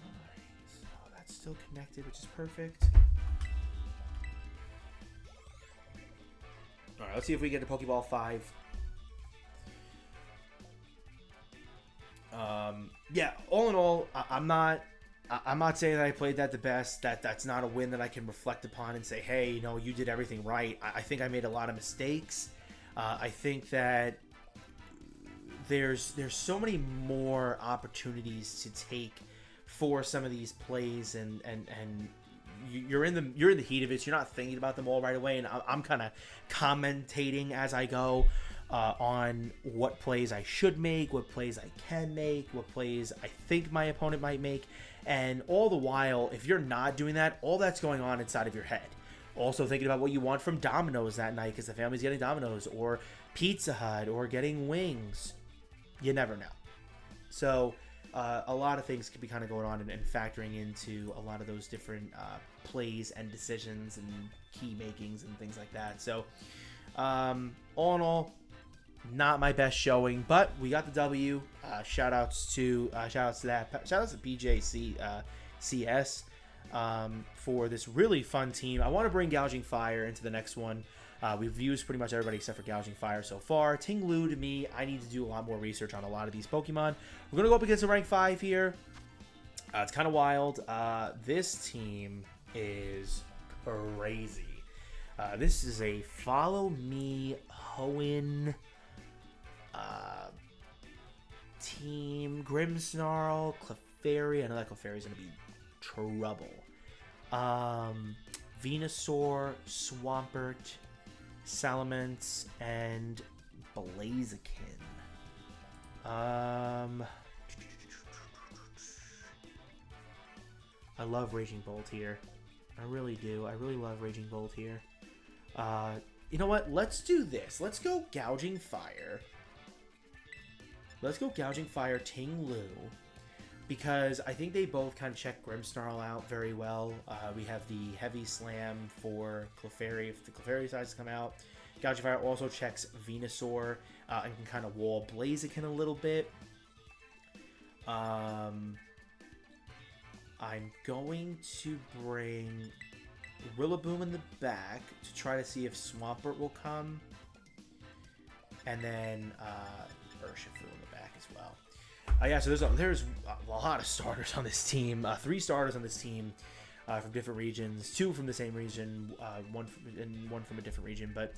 Alright, so that's still connected, which is perfect. Alright, let's see if we get to Pokeball 5. Yeah, all in all, I'm not I'm not saying that I played that the best. That's not a win that I can reflect upon and say, hey, you know, you did everything right. I think I made a lot of mistakes. I think that there's so many more opportunities to take for some of these plays, and you're in the heat of it. So you're not thinking about them all right away, and I'm kind of commentating as I go on what plays I should make, what plays I can make, what plays I think my opponent might make. And all the while, if you're not doing that, all that's going on inside of your head. Also thinking about what you want from Domino's that night because the family's getting Domino's, or Pizza Hut, or getting wings. You never know. So a lot of things could be kind of going on and factoring into a lot of those different plays and decisions and key makings and things like that. So all in all, not my best showing, but we got the W. Shout outs to BJC CS for this really fun team. I want to bring Gouging Fire into the next one. We've used pretty much everybody except for Gouging Fire so far. Ting Lu, to me, I need to do a lot more research on a lot of these Pokemon. We're going to go up against a rank 5 here. It's kind of wild. This team is crazy. This is a Follow Me Hoenn team. Grimmsnarl, Clefairy. I know that Clefairy is going to be trouble. Venusaur, Swampert, Salamence, and Blaziken. I love Raging Bolt here. I really do. I really love Raging Bolt here. You know what? Let's do this. Let's go Gouging Fire. Let's go Gouging Fire Ting Lu. Because I think they both kind of check Grimmsnarl out very well. We have the Heavy Slam for Clefairy if the Clefairy decides to come out. Gouging Fire also checks Venusaur and can kind of wall Blaziken a little bit. I'm going to bring Rillaboom in the back to try to see if Swampert will come. And then Urshifu in the back as well. Yeah, so there's a lot of starters on this team. 3 starters on this team from different regions. 2 from the same region, one from a different region. But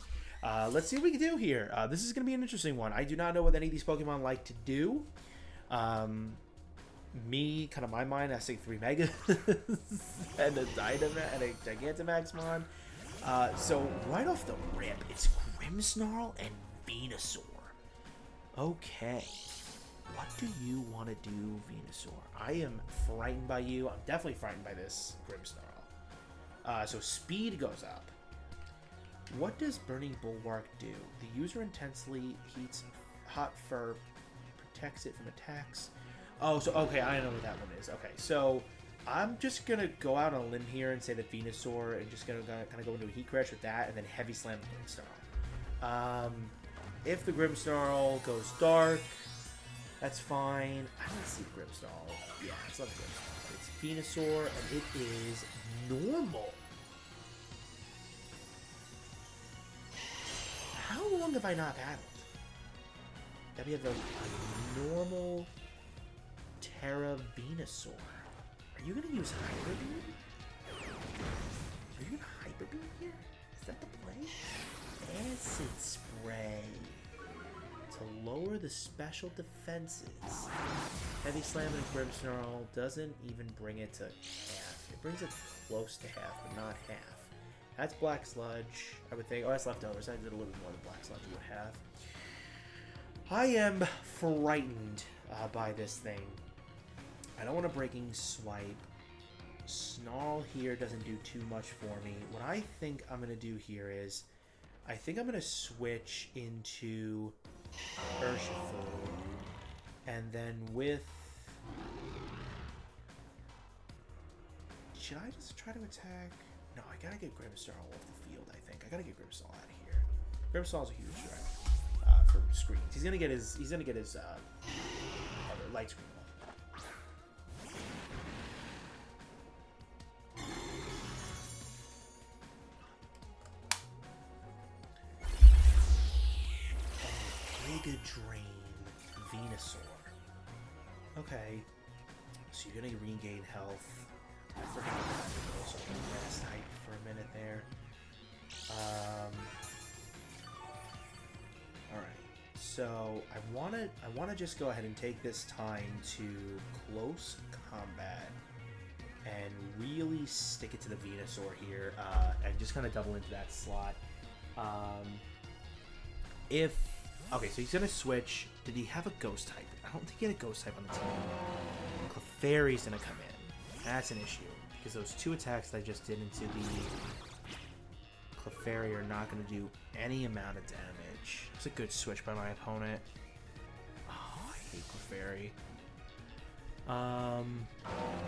let's see what we can do here. This is going to be an interesting one. I do not know what any of these Pokemon like to do. Me, kind of my mind, I say 3 Megas and a Dynamax and a Gigantamaxmon. So right off the rip, it's Grimmsnarl and Venusaur. Okay. What do you want to do, Venusaur? I am frightened by you. I'm definitely frightened by this Grimmsnarl. So speed goes up. What does Burning Bulwark do? The user intensely heats hot fur, protects it from attacks. Oh, so okay, I know what that one is. Okay, so I'm just gonna go out on a limb here and say that Venusaur, and just gonna kind of go into a Heat Crash with that, and then Heavy Slam Grimmsnarl. If the Grimmsnarl goes dark, that's fine. I don't see Grimmsnarl. Yeah, it's not Grimmsnarl. It's Venusaur, and it is normal. How long have I not battled? That we have a normal Terra Venusaur. Are you gonna use Hyper Beam? Are you gonna Hyper Beam here? Is that the play? Acid Spray. To lower the special defenses. Heavy Slam and Grimmsnarl doesn't even bring it to half. It brings it close to half, but not half. That's Black Sludge, I would think. Oh, that's leftovers. I did a little more than Black Sludge would have. I am frightened by this thing. I don't want a Breaking Swipe. Snarl here doesn't do too much for me. What I think I'm going to do here is, I think I'm going to switch into Urshifu. And then with... Should I just try to attack? No, I gotta get Grimmsnarl off the field, I think. I gotta get Grimmsnarl out of here. Grimmsnarl's a huge threat for screens. He's gonna get his other light screen off. Giga Drain Venusaur. Okay. So you're gonna regain health. I forgot about it. Also, rest type for a minute there. All right. So I wanna just go ahead and take this time to close combat and really stick it to the Venusaur here, and just kind of double into that slot. Okay, so he's gonna switch. Did he have a ghost type? I don't think he had a ghost type on the team. Clefairy's gonna come in. That's an issue because those two attacks that I just did into the Clefairy are not gonna do any amount of damage. It's a good switch by my opponent. Oh, I hate Clefairy.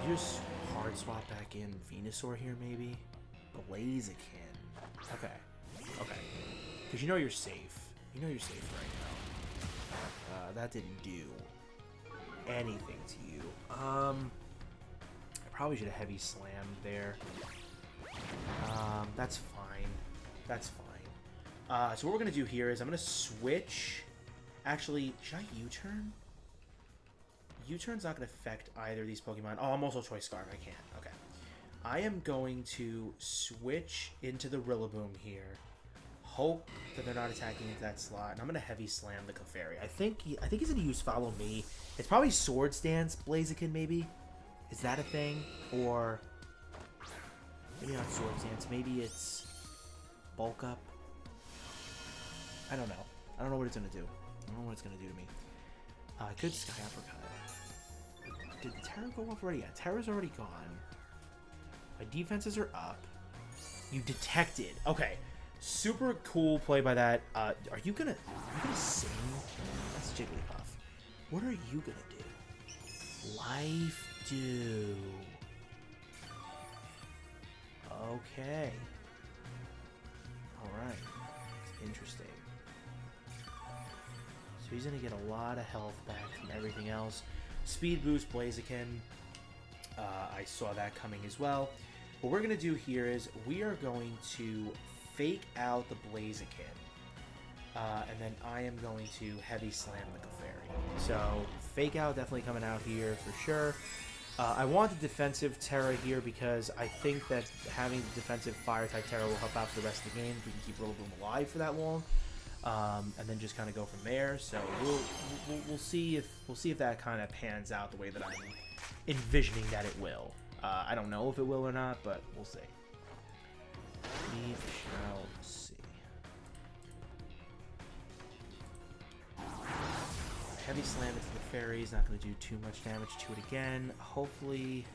Just hard swap back in Venusaur here, maybe? Blaziken. Okay. Okay. Because you know you're safe. You know you're safe right now. That didn't do anything to you. I probably should have heavy slammed there. That's fine. That's fine. So what we're going to do here is I'm going to switch. Actually, should I U-turn? U-turn's not going to affect either of these Pokemon. Oh, I'm also Choice Scarf. I can't. Okay. I am going to switch into the Rillaboom here. Hope that they're not attacking into that slot. And I'm going to heavy slam the Clefairy. I think he's going to use Follow Me. It's probably Swords Dance Blaziken, maybe? Is that a thing? Or maybe not Swords Dance. Maybe it's Bulk Up. I don't know. I don't know what it's going to do. I don't know what it's going to do to me. I could Sky Uppercut. Did the Terra go off already? Yeah, Terra's already gone. My defenses are up. You detected. Okay. Super cool play by that. Are you gonna sing? That's Jigglypuff. What are you gonna do? Life do. Okay. Alright. Interesting. So he's gonna get a lot of health back from everything else. Speed boost Blaziken. I saw that coming as well. What we're going to do here is we are going to fake out the Blaziken. And then I am going to heavy slam the Clefairy. So fake out definitely coming out here for sure. I want the defensive Terra here because I think that having the defensive fire type Terra will help out for the rest of the game if we can keep Rillaboom alive for that long. And then just kind of go from there. So we'll see if that kind of pans out the way that I'm envisioning that it will. I don't know if it will or not, but we'll see. We shall see. Heavy slam into the fairies, not going to do too much damage to it again. Hopefully,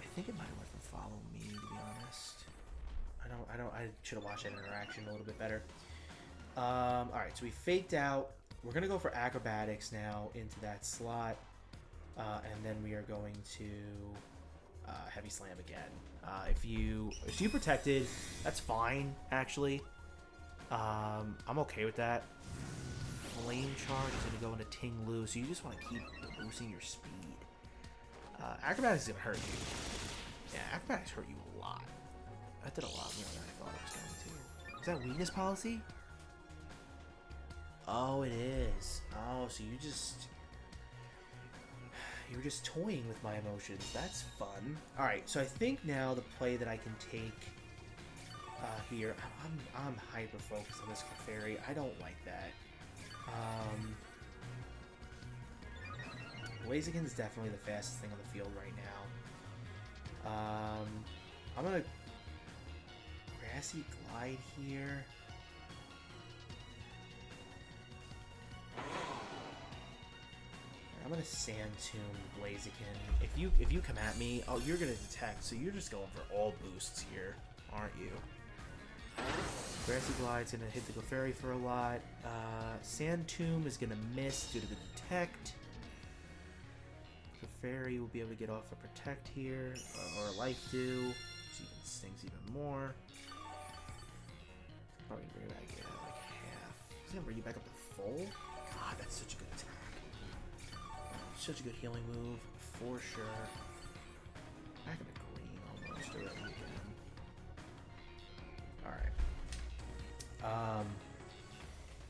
I think it might have went from Follow Me, to be honest. I should have watched that interaction a little bit better. Alright, so we faked out. We're going to go for Acrobatics now into that slot. And then we are going to Heavy Slam again. If you protected, that's fine, actually. I'm okay with that. Flame Charge is going to go into Ting Lu, so you just want to keep boosting your speed. Acrobatics is going to hurt you. Yeah, Acrobatics hurt you a lot. That did a lot more than I thought it was going to. Is that weakness policy? Oh, it is. Oh, so you were just toying with my emotions. That's fun. Alright, so I think now the play that I can take here... I'm hyper-focused on this Clefairy. I don't like that. Blaziken is definitely the fastest thing on the field right now. I'm gonna... Grassy Glide here... I'm gonna Sand Tomb Blaziken. If you come at me, oh, you're gonna detect, so you're just going for all boosts here, aren't you? Grassy Glide's gonna hit the Clefairy for a lot. Sand Tomb is gonna miss due to the detect. Clefairy will be able to get off a protect here, or a life do, which even stings even more. Probably bring it back like half. Is it gonna bring you back up to full? God, that's such a good attack. Such a good healing move, for sure. Back in the green almost already again. Alright.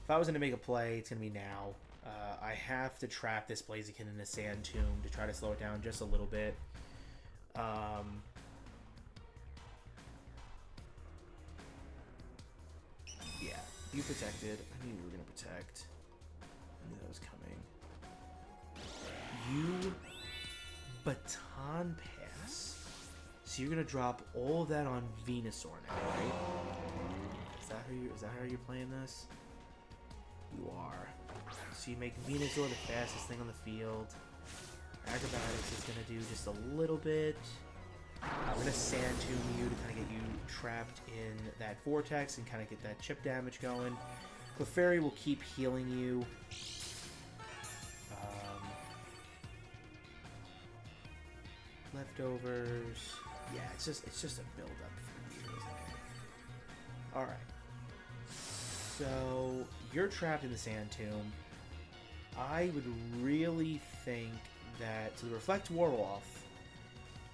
If I was going to make a play, it's going to be now. I have to trap this Blaziken in the Sand Tomb to try to slow it down just a little bit. Yeah, you protected. I knew you were going to protect. I knew that was coming. You Baton Pass. So you're going to drop all of that on Venusaur now, right? Is that how you're playing this? You are. So you make Venusaur the fastest thing on the field. Acrobatics is going to do just a little bit. I'm going to Sand Tomb you to kind of get you trapped in that Vortex and kind of get that chip damage going. Clefairy will keep healing you. Leftovers. Yeah, it's just a build up for you, isn't it? Alright. So you're trapped in the Sand Tomb. I would really think that to Reflect wore off.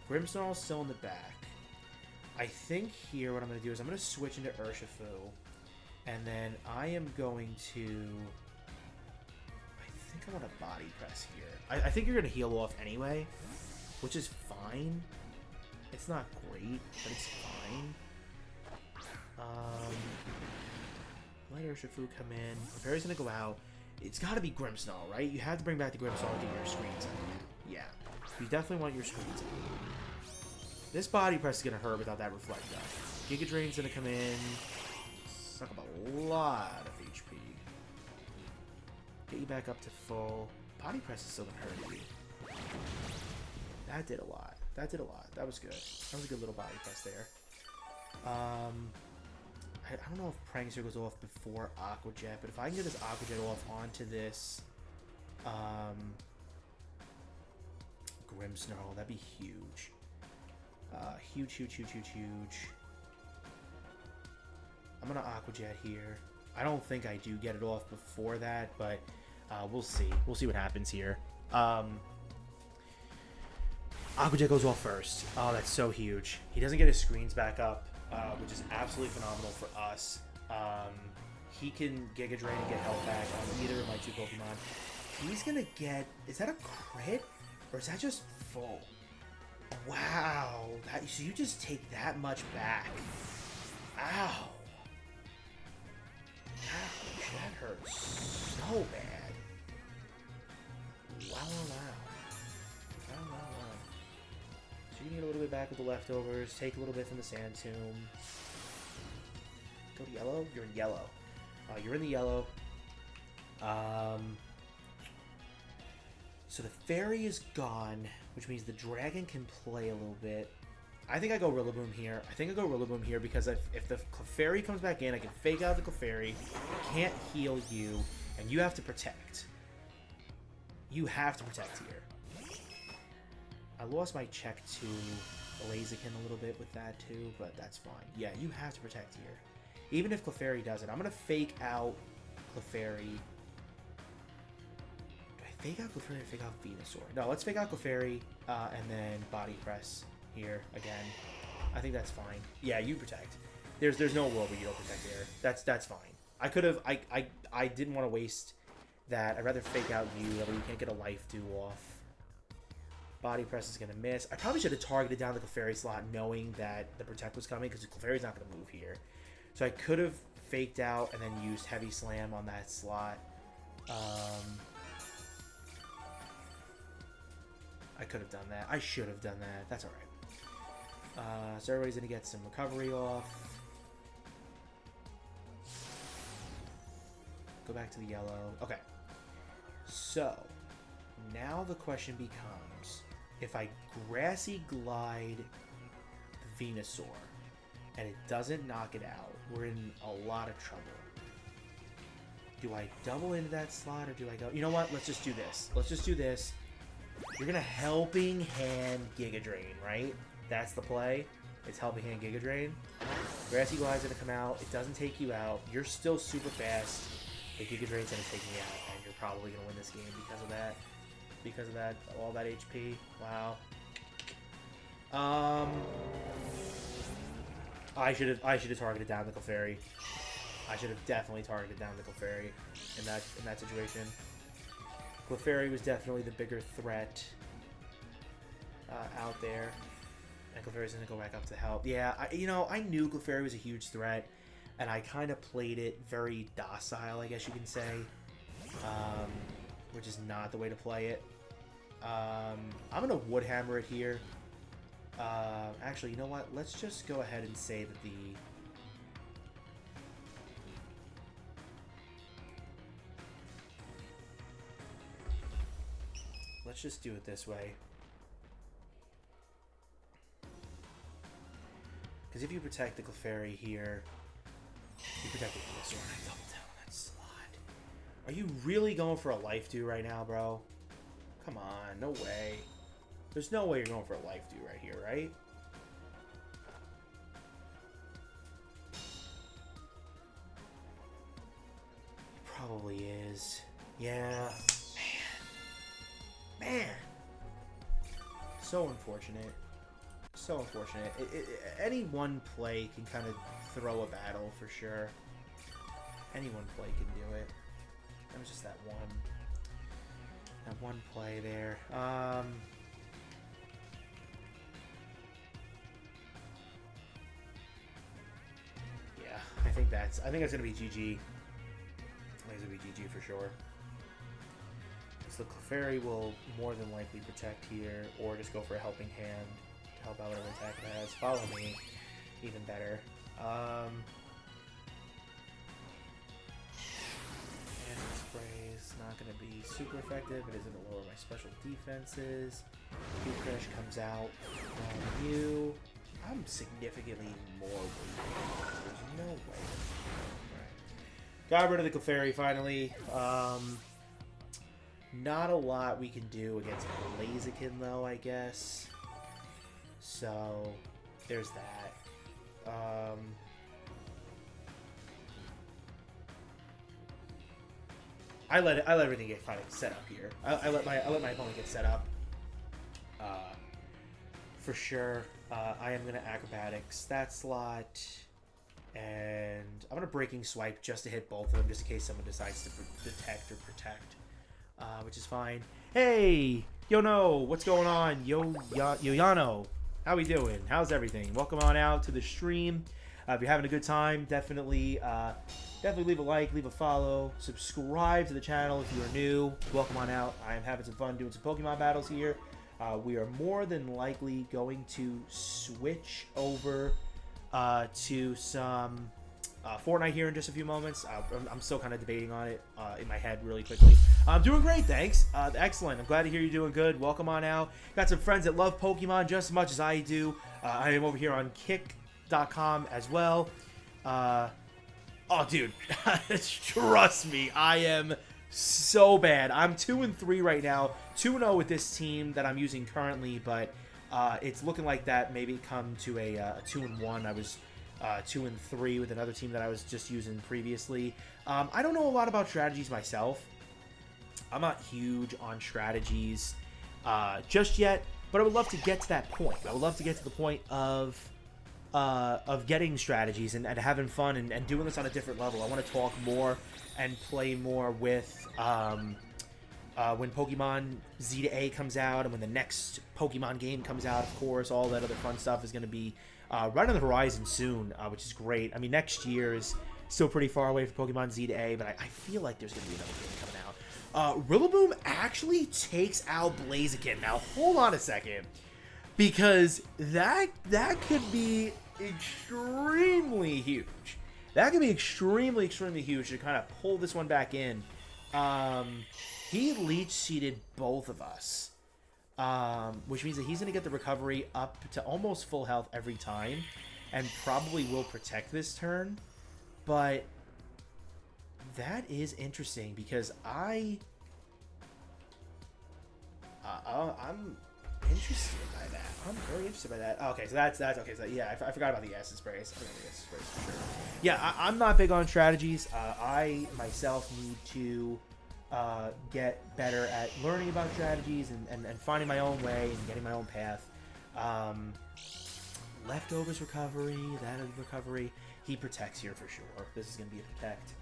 Grimmsnarl's still in the back. I think here what I'm going to do is I'm going to switch into Urshifu. And then I am going to... I think I want to Body Press here. I think you're going to heal off anyway, which is fine. It's not great, but it's fine. Let Urshifu come in. Clefairy's going to go out. It's got to be Grimmsnarl, right? You have to bring back the Grimmsnarl to get your screens out. Yeah. You definitely want your screens out. This Body Press is going to hurt without that Reflect up. Giga Drain's going to come in. Suck up a lot of HP. Get you back up to full. Body Press is still going to hurt you. That did a lot. That did a lot. That was good. That was a good little Body Press there. I don't know if Prankster goes off before Aqua Jet, but if I can get this Aqua Jet off onto this Grimmsnarl, that'd be huge. Huge, huge, huge, huge, huge. I'm going to Aqua Jet here. I don't think I do get it off before that, but we'll see. We'll see what happens here. Aqua Jet goes off first. Oh, that's so huge. He doesn't get his screens back up, which is absolutely phenomenal for us. He can Giga Drain and get health back on either of my two Pokemon. He's going to get... Is that a crit? Or is that just full? Wow. So you just take that much back. Ow. Ouch, that hurts so bad. Wow. So you need a little bit back with the leftovers. Take a little bit from the Sand Tomb. Go to yellow? You're in yellow. You're in the yellow. So the fairy is gone, which means the dragon can play a little bit. I think I go Rillaboom here. Because if the Clefairy comes back in, I can fake out the Clefairy. I can't heal you, and you have to protect. You have to protect here. I lost my check to Blaziken a little bit with that too, but that's fine. Yeah, you have to protect here. Even if Clefairy does it, I'm going to fake out Clefairy. Do I fake out Clefairy or fake out Venusaur? No, let's fake out Clefairy and then Body Press here again. I think that's fine. Yeah, you protect. There's no world where you don't protect here. That's fine. I could have... I didn't want to waste that. I'd rather fake out you. That way you can't get a life dew off. Body Press is going to miss. I probably should have targeted down the Clefairy slot knowing that the Protect was coming, because the Clefairy's not going to move here. So I could have faked out and then used Heavy Slam on that slot. I could have done that. I should have done that. That's alright. So everybody's going to get some recovery off. Go back to the yellow. Okay. So, now the question becomes, if I Grassy Glide the Venusaur and it doesn't knock it out, we're in a lot of trouble. Do I double into that slot or do I go... You know what? Let's just do this. Let's just do this. You're going to Helping Hand Giga Drain, right? That's the play. It's Helping Hand Giga Drain. Grassy Glide's going to come out. It doesn't take you out. You're still super fast. The Giga Drain's going to take me out, and you're probably going to win this game because of that. Because of that, all that HP. Wow. I should have targeted down the Clefairy. I should have definitely targeted down the Clefairy in that situation. Clefairy was definitely the bigger threat out there. And Clefairy's going to go back up to help. Yeah, I knew Clefairy was a huge threat, and I kind of played it very docile, I guess you can say, which is not the way to play it. I'm going to Woodhammer it here. Actually, you know what? Let's just go ahead and say that let's just do it this way. Because if you protect the Clefairy here, you protect it with this one. I double down on that slot. Are you really going for a life do right now, bro? Come on, no way. There's no way you're going for a life do right here, right? Probably is. Yeah. Man. So unfortunate. So unfortunate. Any one play can kind of throw a battle for sure. Any one play can do it. That was just that one play there. Yeah, I think that's gonna be GG. I think it's gonna be GG for sure. So the Clefairy will more than likely protect here, or just go for a helping hand to help out whatever attack it has. Follow me, even better. And spray is not going to be super effective. It is going to lower my special defenses. Crash comes out on you. I'm significantly more weak. There's no way. Right. Got rid of the Clefairy finally. Not a lot we can do against Blaziken though, I guess. So there's that. I let everything get kind of set up here. I let my opponent get set up. For sure. I am gonna acrobatics that slot, and I'm gonna breaking swipe just to hit both of them, just in case someone decides to detect or protect, which is fine. Hey, Yono, what's going on? Yano, how we doing? How's everything? Welcome on out to the stream. If you're having a good time, definitely leave a like, leave a follow, subscribe to the channel if you are new. Welcome on out. I am having some fun doing some Pokemon battles here. We are more than likely going to switch over to some Fortnite here in just a few moments. I'm still kind of debating on it in my head really quickly. I'm doing great, thanks. Excellent. I'm glad to hear you're doing good. Welcome on out. Got some friends that love Pokemon just as much as I do. I am over here on Kick.com as well. Oh, dude, trust me, I am so bad. I'm 2-3 right now. 2-0 with this team that I'm using currently, but it's looking like that maybe come to a 2-1. I was 2-3 with another team that I was just using previously. I don't know a lot about strategies myself. I'm not huge on strategies just yet, but I would love to get to that point. I would love to get to the point of getting strategies and having fun and doing this on a different level. I want to talk more and play more with when Pokemon Z to A comes out and when the next Pokemon game comes out, of course. All that other fun stuff is going to be right on the horizon soon, which is great. I mean, next year is still pretty far away for Pokemon Z to A, but I feel like there's going to be another game coming out. Rillaboom actually takes out Blaziken. Now, hold on a second, because that could be extremely huge. That could be extremely huge to kind of pull this one back in. He leech seeded both of us, which means that he's going to get the recovery up to almost full health every time, and probably will protect this turn. But that is interesting because I'm interested by that. I'm very interested by that. Okay, so that's okay. So yeah, I forgot about the acid sprays. I forgot about the acid sprays for sure. Yeah, I'm not big on strategies. I myself need to get better at learning about strategies and finding my own way and getting my own path. Leftovers recovery, that is recovery. He protects here for sure. This is going to be a protect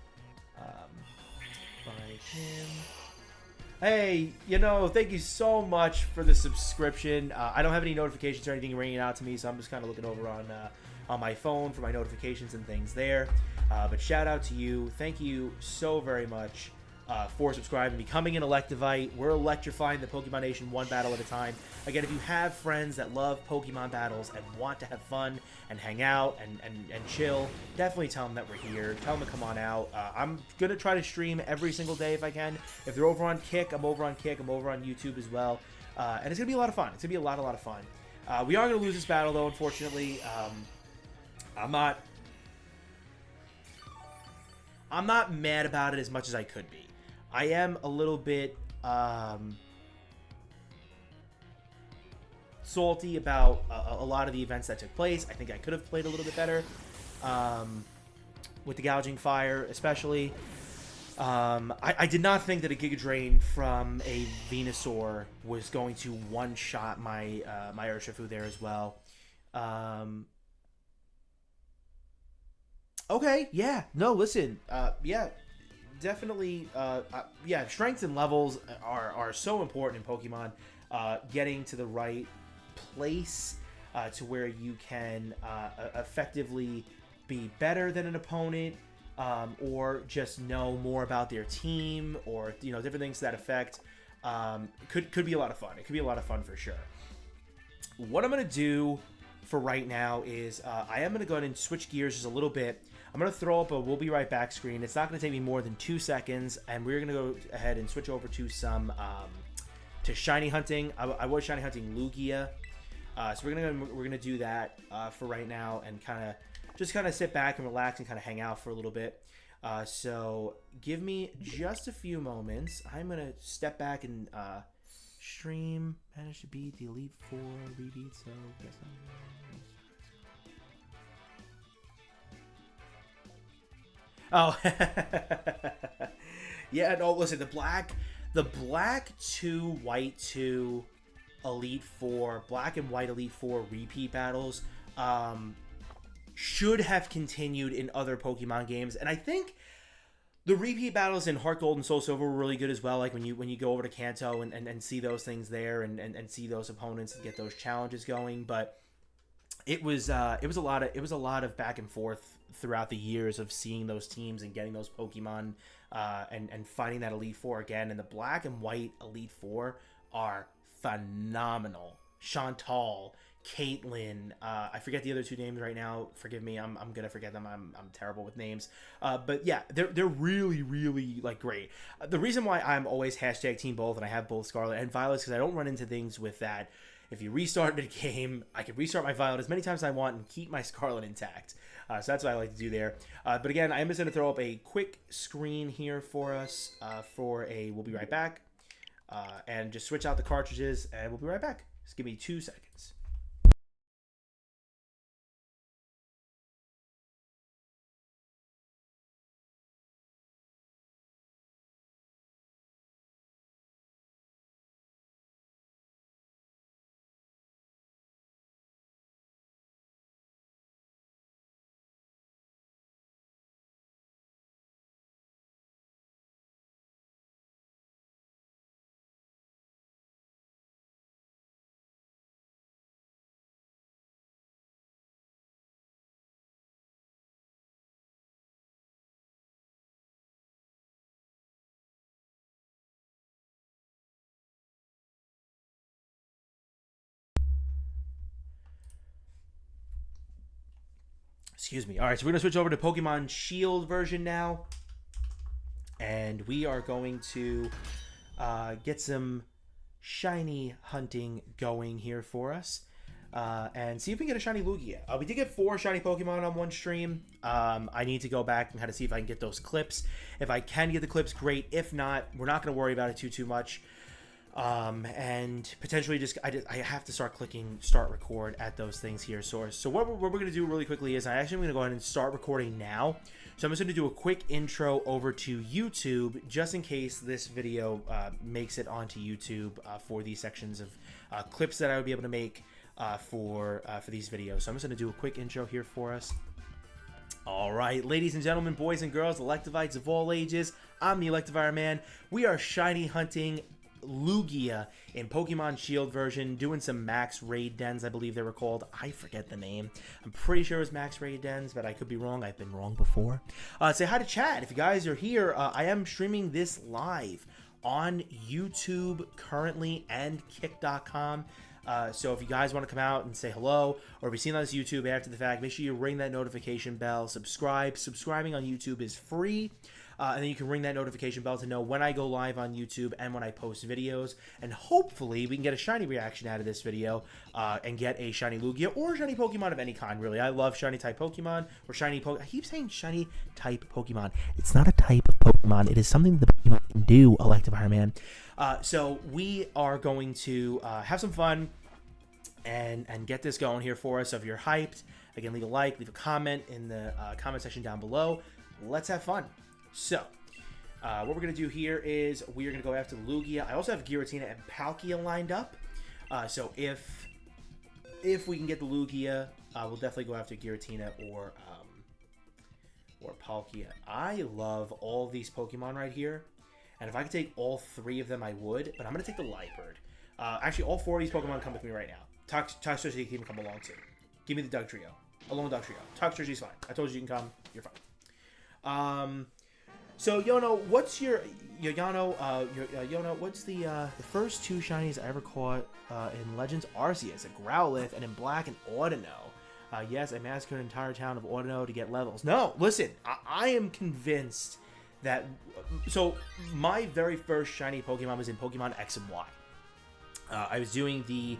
by him. Hey, thank you so much for the subscription. I don't have any notifications or anything ringing out to me, so I'm just kind of looking over on my phone for my notifications and things there. But shout out to you. Thank you so very much for subscribing, becoming an Electivite. We're electrifying the Pokemon Nation one battle at a time. Again, if you have friends that love Pokemon battles and want to have fun and hang out and chill, definitely tell them that we're here. Tell them to come on out. I'm going to try to stream every single day if I can. If they're over on Kick, I'm over on Kick. I'm over on YouTube as well. And it's going to be a lot of fun. It's going to be a lot of fun. We are going to lose this battle, though, unfortunately. I'm not mad about it as much as I could be. I am a little bit salty about a lot of the events that took place. I think I could have played a little bit better with the Gouging Fire, especially. I did not think that a Giga Drain from a Venusaur was going to one-shot my my Urshifu there as well. Okay, yeah, no, listen, yeah. Definitely, yeah, strengths and levels are so important in Pokemon. Getting to the right place to where you can effectively be better than an opponent, or just know more about their team, or different things to that effect, could be a lot of fun. It could be a lot of fun for sure. What I'm gonna do for right now is I am gonna go ahead and switch gears just a little bit. I'm going to throw up a "We'll be right back" screen. It's not going to take me more than 2 seconds, and we're going to go ahead and switch over to some to shiny hunting. I was shiny hunting Lugia, so we're gonna do that for right now, and just sit back and relax and kind of hang out for a little bit. So give me just a few moments. I'm going to step back and stream. Managed to beat the Elite Four repeat, so guess I'm... Oh, yeah. No, listen. The black 2, white 2, Elite Four, black and white Elite Four repeat battles should have continued in other Pokemon games, and I think the repeat battles in Heart Gold and Soul Silver were really good as well. Like when you go over to Kanto and see those things there and see those opponents and get those challenges going, but it was a lot of back and forth throughout the years of seeing those teams and getting those Pokemon and finding that Elite Four again. And the black and white Elite Four are phenomenal. Chantal, Caitlyn, I forget the other two names right now. Forgive me, I'm gonna forget them. I'm terrible with names. But yeah, they're really like great. The reason why I'm always hashtag Team Both and I have both Scarlet and Violet is because I don't run into things with that. If you restart the game, I can restart my Violet as many times as I want and keep my Scarlet intact. So that's what I like to do there. But again, I'm just going to throw up a quick screen here for us for a "We'll be right back." And just switch out the cartridges, and we'll be right back. Just give me 2 seconds. Excuse me. All right, so we're going to switch over to Pokemon Shield version now. And we are going to get some shiny hunting going here for us. And see if we can get a shiny Lugia. We did get 4 shiny Pokemon on one stream. I need to go back and kind of see if I can get those clips. If I can get the clips, great. If not, we're not going to worry about it too much. And potentially I have to start clicking start record at those things here. So what we're going to do really quickly is I'm going to go ahead and start recording now. So I'm just going to do a quick intro over to YouTube just in case this video makes it onto YouTube for these sections of clips that I would be able to make for these videos. So I'm just going to do a quick intro here for us. All right, ladies and gentlemen, boys and girls, Electivites of all ages, I'm the Electivire Man. We are shiny hunting Lugia in Pokemon Shield version, doing some max raid dens, I believe they were called. I forget the name. I'm pretty sure it was max raid dens, but I could be wrong. I've been wrong before. Say hi to chat. If you guys are here, I am streaming this live on YouTube currently and kick.com. So if you guys want to come out and say hello, or if you've seen on this YouTube after the fact, make sure you ring that notification bell, subscribe. Subscribing on YouTube is free. And then you can ring that notification bell to know when I go live on YouTube and when I post videos. And hopefully we can get a shiny reaction out of this video and get a shiny Lugia or shiny Pokemon of any kind, really. I love shiny type Pokemon or shiny Pokemon. I keep saying shiny type Pokemon. It's not a type of Pokemon. It is something that the Pokemon can do, Electivire Man. So we are going to have some fun and get this going here for us. So if you're hyped, again, leave a like, leave a comment in the comment section down below. Let's have fun. So, what we're going to do here is we are going to go after the Lugia. I also have Giratina and Palkia lined up. So if we can get the Lugia, we'll definitely go after Giratina or Palkia. I love all these Pokemon right here. And if I could take all 3 of them, I would. But I'm going to take the Lightbird. Actually, all 4 of these Pokemon come with me right now. Toxtricity can come along too. Give me the Doug Trio. Along with Doug Trio. Toxtricity's fine. I told you you can come. You're fine. So Yono, what's your Yono? What's the first 2 shinies I ever caught in Legends Arceus? A Growlithe, and in Black an Audino. Yes, I massacred an entire town of Audino to get levels. No, listen, I am convinced that. So my very first shiny Pokemon was in Pokemon X and Y. I was doing the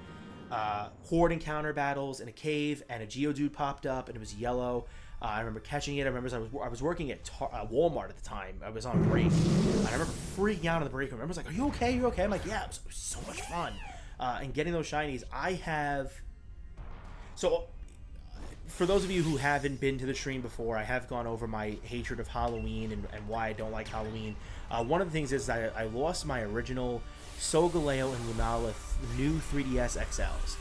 Horde encounter battles in a cave, and a Geodude popped up, and it was yellow. I remember catching it. I remember I was working at Walmart at the time. I was on break. I remember freaking out in the break room. Everyone's like, "Are you okay? You're okay?" I'm like, "Yeah, it was so much fun." And getting those shinies, I have. So, for those of you who haven't been to the stream before, I have gone over my hatred of Halloween and why I don't like Halloween. One of the things is I lost my original Solgaleo and Lunala new 3DS XLs.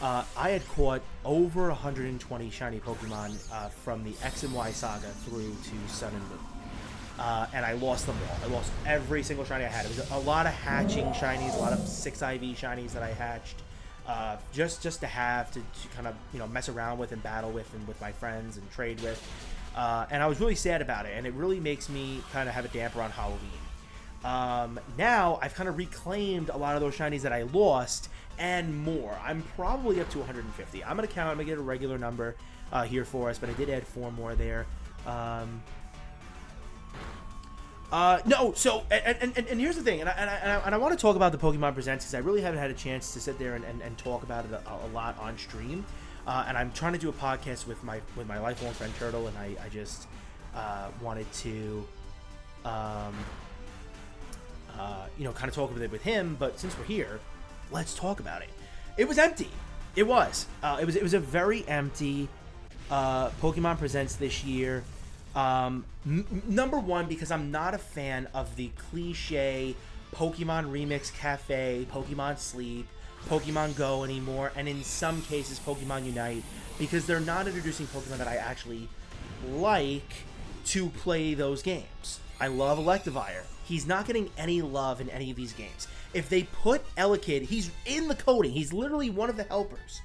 I had caught over 120 shiny Pokemon from the X and Y saga through to Sun and Moon. And I lost them all. I lost every single shiny I had. It was a lot of hatching shinies, a lot of 6IV shinies that I hatched. Just to have to kind of mess around with and battle with and with my friends and trade with. And I was really sad about it. And it really makes me kind of have a damper on Halloween. Now I've kind of reclaimed a lot of those shinies that I lost and more. I'm probably up to 150. I'm going to count. I'm going to get a regular number here for us, but I did add 4 more there. No, so, and here's the thing, and I want to talk about the Pokemon Presents because I really haven't had a chance to sit there and talk about it a lot on stream. And I'm trying to do a podcast with my lifelong friend Turtle, and I just wanted to kind of talk with him, but since we're here, let's talk about it. It was empty. It was a very empty Pokemon Presents this year. Number one, because I'm not a fan of the cliche Pokemon Remix Cafe, Pokemon Sleep, Pokemon Go anymore, and in some cases Pokemon Unite, because they're not introducing Pokemon that I actually like to play those games. I love Electivire. He's not getting any love in any of these games. If they put Elekid, he's in the coding. He's literally one of the helpers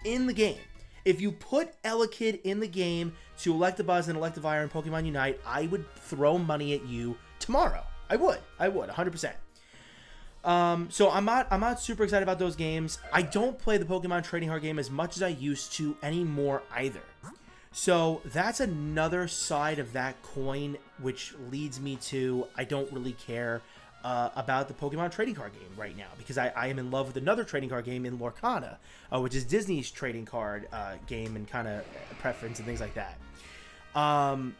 in the game. If you put Elekid in the game to Electabuzz and Electivire and Pokemon Unite, I would throw money at you tomorrow. I would, 100%. So I'm not super excited about those games. I don't play the Pokemon trading card game as much as I used to anymore either. So that's another side of that coin, which leads me to I don't really care about the Pokemon trading card game right now, because I am in love with another trading card game in Lorcana, which is Disney's trading card game and kind of preference and things like that. And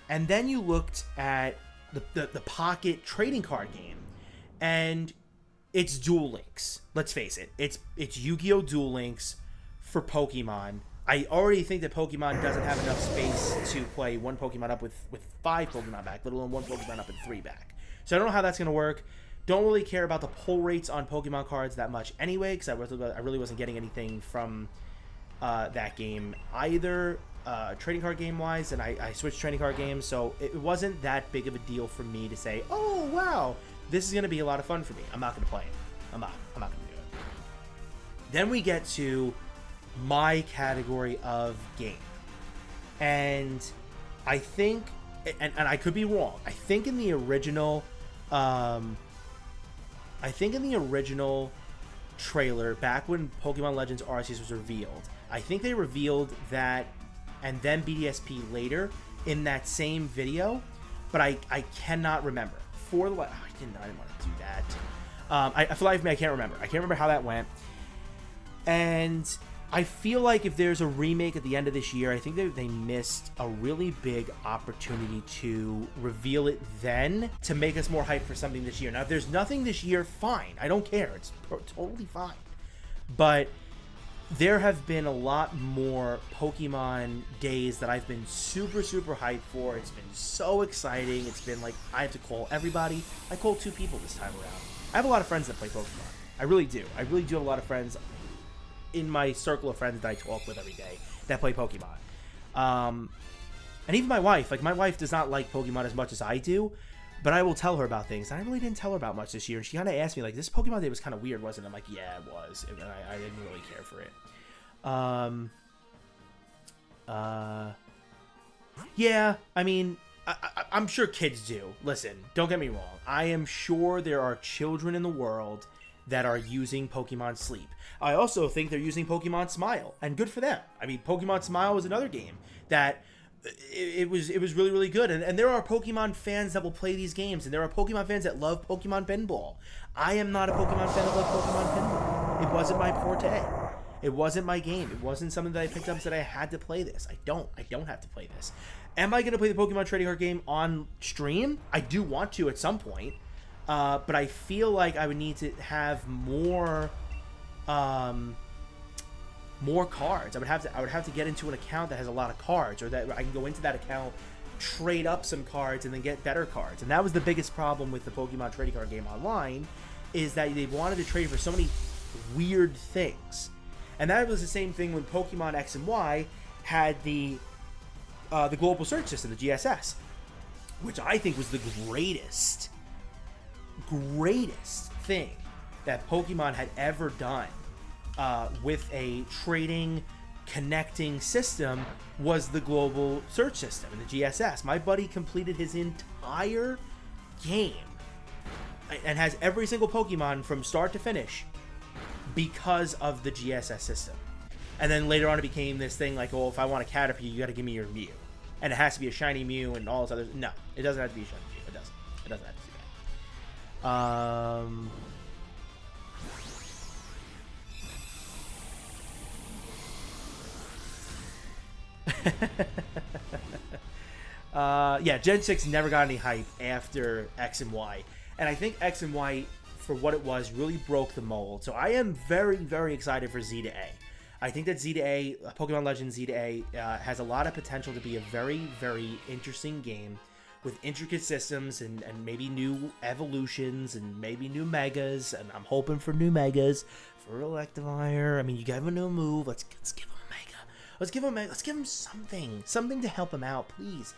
then you looked at the Pocket trading card game, and it's Duel Links. Let's face it, it's Yu-Gi-Oh! Duel Links for Pokemon. I already think that Pokemon doesn't have enough space to play one Pokemon up with 5 Pokemon back, let alone one Pokemon up and 3 back. So I don't know how that's going to work. Don't really care about the pull rates on Pokemon cards that much anyway, because I really wasn't getting anything from that game either, trading card game-wise, and I switched trading card games, so it wasn't that big of a deal for me to say, oh, wow, this is going to be a lot of fun for me. I'm not going to play it. I'm not going to do it. Then we get to my category of game. And I think, and I could be wrong, I think in the original trailer, back when Pokemon Legends Arceus was revealed, I think they revealed that, and then BDSP later in that same video, but I cannot remember. I didn't want to do that. I feel like I can't remember. I can't remember how that went. And I feel like if there's a remake at the end of this year, I think they missed a really big opportunity to reveal it then to make us more hyped for something this year. Now, if there's nothing this year, fine. I don't care. It's totally fine. But there have been a lot more Pokemon days that I've been super, super hyped for. It's been so exciting. It's been like I have to call everybody. I called 2 people this time around. I have a lot of friends that play Pokemon. I really do. I really do have a lot of friends in my circle of friends that I talk with every day that play Pokemon. And even my wife. Like, my wife does not like Pokemon as much as I do, but I will tell her about things. And I really didn't tell her about much this year. And she kind of asked me, like, this Pokemon Day was kind of weird, wasn't it? I'm like, yeah, it was. And I didn't really care for it. Yeah, I mean, I'm sure kids do. Listen, don't get me wrong. I am sure there are children in the world that are using Pokemon Sleep. I also think they're using Pokemon Smile, and good for them. I mean, Pokemon Smile was another game that it was really, really good. And there are Pokemon fans that will play these games, and there are Pokemon fans that love Pokemon Pinball. I am not a Pokemon fan that loves Pokemon Pinball. It wasn't my forte. It wasn't my game. It wasn't something that I picked up and said I had to play this. I don't have to play this. Am I going to play the Pokemon trading card game on stream? I do want to at some point. But I feel like I would need to have more cards. I would have to get into an account that has a lot of cards, or that I can go into that account, trade up some cards, and then get better cards. And that was the biggest problem with the Pokemon trading card game online, is that they wanted to trade for so many weird things. And that was the same thing when Pokemon X and Y had the global search system, the GSS, which I think was the greatest thing that Pokemon had ever done with a trading, connecting system, was the global search system and the GSS. My buddy completed his entire game and has every single Pokemon from start to finish because of the GSS system. And then later on it became this thing like, oh, if I want a Caterpie, you gotta give me your Mew. And it has to be a shiny Mew and all this other... No, it doesn't have to be a shiny Mew. It doesn't have to do that. Yeah, Gen 6 never got any hype after X and Y. And I think X and Y, for what it was, really broke the mold. So I am very, very excited for Z to A. I think that Z to A, Pokemon Legends Z to A, has a lot of potential to be a very, very interesting game with intricate systems and maybe new evolutions and maybe new megas. And I'm hoping for new megas for Electivire. I mean, you give him a new move. Let's give him a mega. Let's give him something to help him out, please.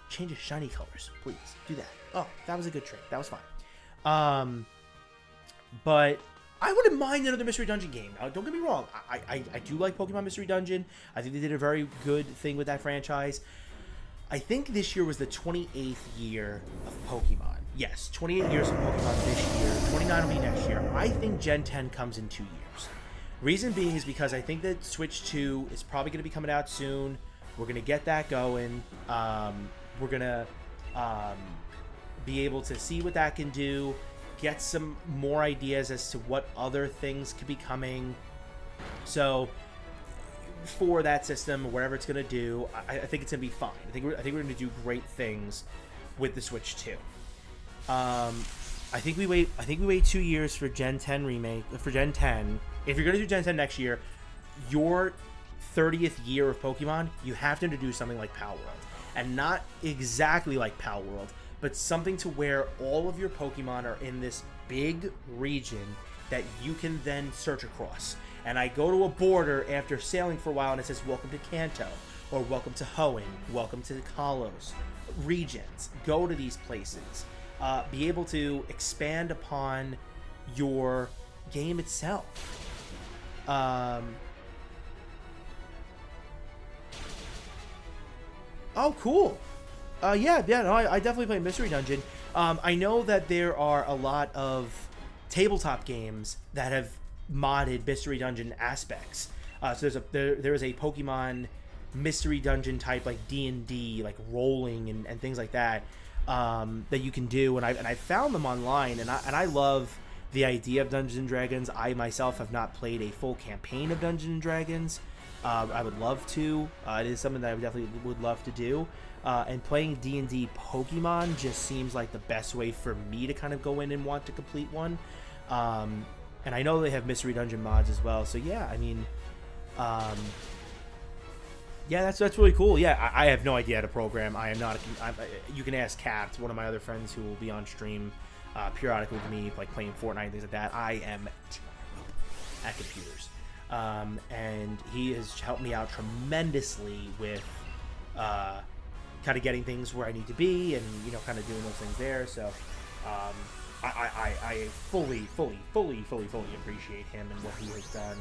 Change his shiny colors, please. Do that. Oh, that was a good trade. That was fine. But I wouldn't mind another Mystery Dungeon game. Now, don't get me wrong. I do like Pokemon Mystery Dungeon. I think they did a very good thing with that franchise. I think this year was the 28th year of Pokemon. Yes, 28 years of Pokemon this year. 29 will be next year. I think Gen 10 comes in 2 years. Reason being is because I think that Switch 2 is probably going to be coming out soon. We're going to get that going. We're going to be able to see what that can do. Get some more ideas as to what other things could be coming. So for that system, or whatever it's going to do, I think it's going to be fine. I think we're going to do great things with the Switch 2. I think we wait 2 years for Gen 10 remake, for Gen 10. If you're going to do Gen 10 next year, your 30th year of Pokemon, you have to introduce something like Power World. And not exactly like Power World, but something to where all of your Pokemon are in this big region that you can then search across. And I go to a border after sailing for a while and it says, welcome to Kanto, or welcome to Hoenn, welcome to the Kalos regions. Go to these places. be able to expand upon your game itself. Oh, cool. Yeah, no, I definitely play Mystery Dungeon. I know that there are a lot of tabletop games that have modded Mystery Dungeon aspects. So there is a Pokemon Mystery Dungeon type, like D&D, like rolling and things like that, that you can do, and I found them online, and I love the idea of Dungeons and Dragons. I myself have not played a full campaign of Dungeons and Dragons. I would love to. It is something that I definitely would love to do. And playing D&D Pokemon just seems like the best way for me to kind of go in and want to complete one. And I know they have Mystery Dungeon mods as well. So yeah, I mean, yeah, that's really cool. Yeah, I have no idea how to program. I am not. You can ask Kat, one of my other friends who will be on stream periodically with me, like playing Fortnite and things like that. I am terrible at computers. And he has helped me out tremendously with kind of getting things where I need to be, and kind of doing those things there. So I fully appreciate him and what he has done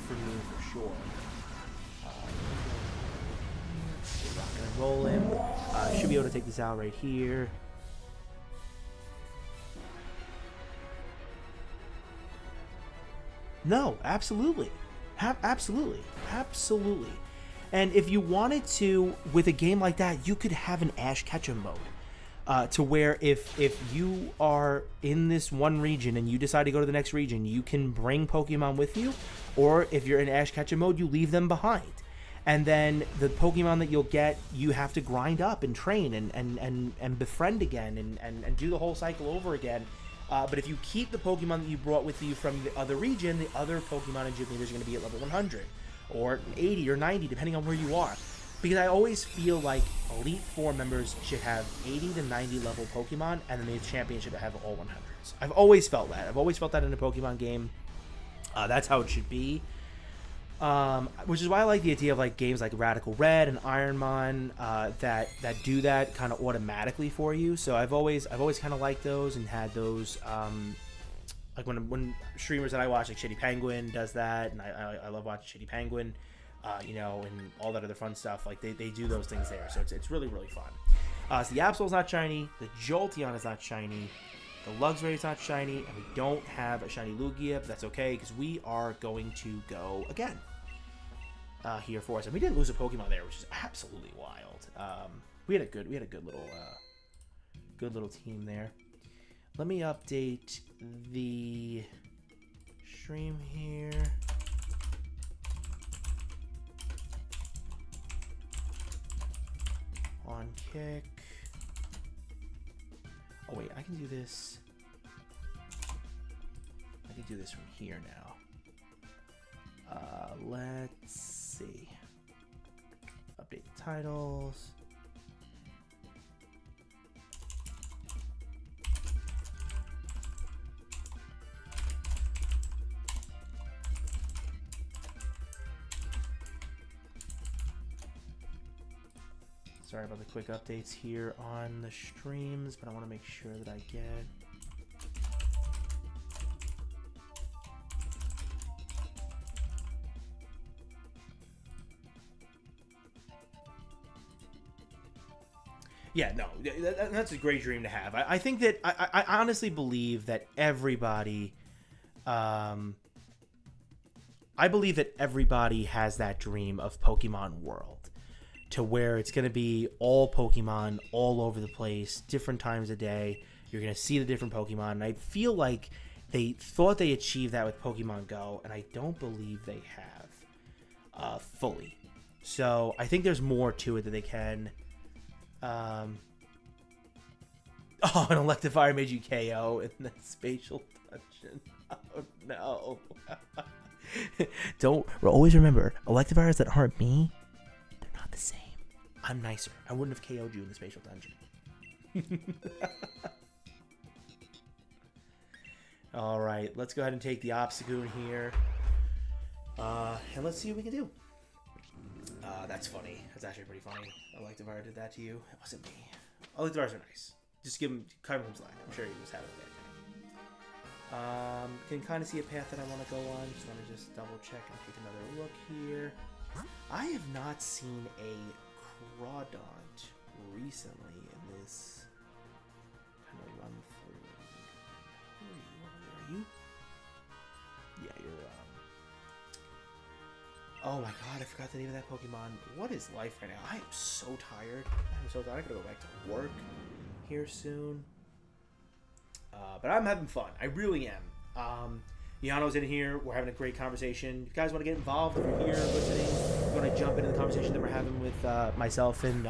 for me for sure. Rock and roll him. Should be able to take this out right here. No, absolutely. Absolutely. And if you wanted to, with a game like that, you could have an Ash Ketchum mode. To where if you are in this one region and you decide to go to the next region, you can bring Pokemon with you. Or if you're in Ash Ketchum mode, you leave them behind. And then the Pokemon that you'll get, you have to grind up and train and befriend again and do the whole cycle over again. But if you keep the Pokemon that you brought with you from the other region, the other Pokemon and gym leaders are going to be at level 100 or 80 or 90, depending on where you are. Because I always feel like Elite Four members should have 80 to 90 level Pokemon, and then the champion should have all 100s. I've always felt that. I've always felt that in a Pokemon game. That's how it should be. Which is why I like the idea of like games like Radical Red and Ironmon that do that kind of automatically for you. So I've always kind of liked those and had those. Like when streamers that I watch, like Shitty Penguin does that, and I love watching Shitty Penguin, and all that other fun stuff. Like they do those things there, so it's really fun. So the Absol's not shiny, the Jolteon is not shiny, the Luxray is not shiny, and we don't have a shiny Lugia, but that's okay because we are going to go again here for us. And we didn't lose a Pokemon there, which is absolutely wild. We had a good little team there. Let me update the stream here. On kick. Oh wait, I can do this. I can do this from here now. Let's see. Update the titles. Sorry about the quick updates here on the streams, but I want to make sure that I get... Yeah, no, that's a great dream to have. I think that... I honestly believe that everybody... I believe that everybody has that dream of Pokemon World. To where it's going to be all Pokemon all over the place, different times a day. You're going to see the different Pokemon. And I feel like they thought they achieved that with Pokemon Go, and I don't believe they have fully. So I think there's more to it that they can. Oh, an Electivire made you KO in the spatial dungeon. Oh, no. Don't always remember, Electivires that aren't me, they're not the same. I'm nicer. I wouldn't have KO'd you in the spatial dungeon. Alright, let's go ahead and take the Obstagoon here. And let's see what we can do. That's funny. That's actually pretty funny. Electivire did that to you. It wasn't me. Elite Bars are nice. Just give him kind of slack. I'm sure he was having a bad day. Can kind of see a path that I want to go on. Just want to just double check and take another look here. I have not seen a Crawdaunt recently in this kind of run through. Who are you? Yeah, you're. Oh my god, I forgot the name of that Pokemon. What is life right now? I am so tired. I'm so tired. I gotta go back to work here soon. But I'm having fun. I really am. Yano's in here. We're having a great conversation. If you guys want to get involved, if you're here listening, if you want to jump into the conversation that we're having with myself and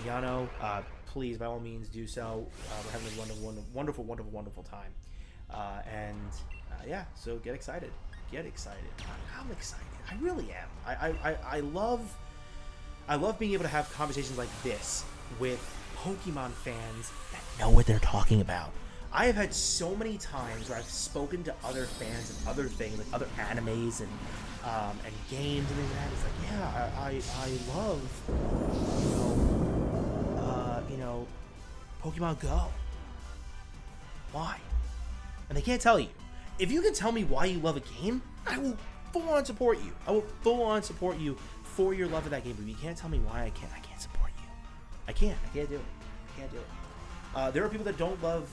Yano, please, by all means, do so. We're having a wonderful time. Yeah, so get excited. Get excited. I'm excited. I really am. I love being able to have conversations like this with Pokemon fans that know what they're talking about. I have had so many times where I've spoken to other fans and other things, like other animes and games and things like that. It's like, yeah, I love, Pokemon Go. Why? And they can't tell you. If you can tell me why you love a game, I will full-on support you. I will full-on support you for your love of that game. But if you can't tell me why I can't support you. I can't do it. I can't do it. There are people that don't love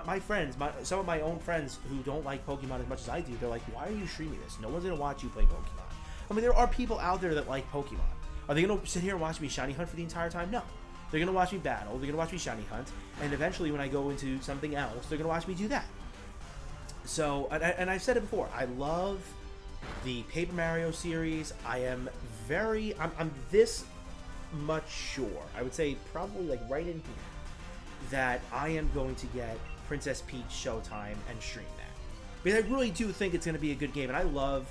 my friends, some of my own friends who don't like Pokemon as much as I do. They're like, why are you streaming this? No one's going to watch you play Pokemon. I mean, there are people out there that like Pokemon. Are they going to sit here and watch me shiny hunt for the entire time? No. They're going to watch me battle. They're going to watch me shiny hunt. And eventually when I go into something else, they're going to watch me do that. So, and I've said it before, I love the Paper Mario series. I'm this much sure, I would say probably like right in here, that I am going to get Princess Peach Showtime and stream that. Because I really do think it's going to be a good game, and I love,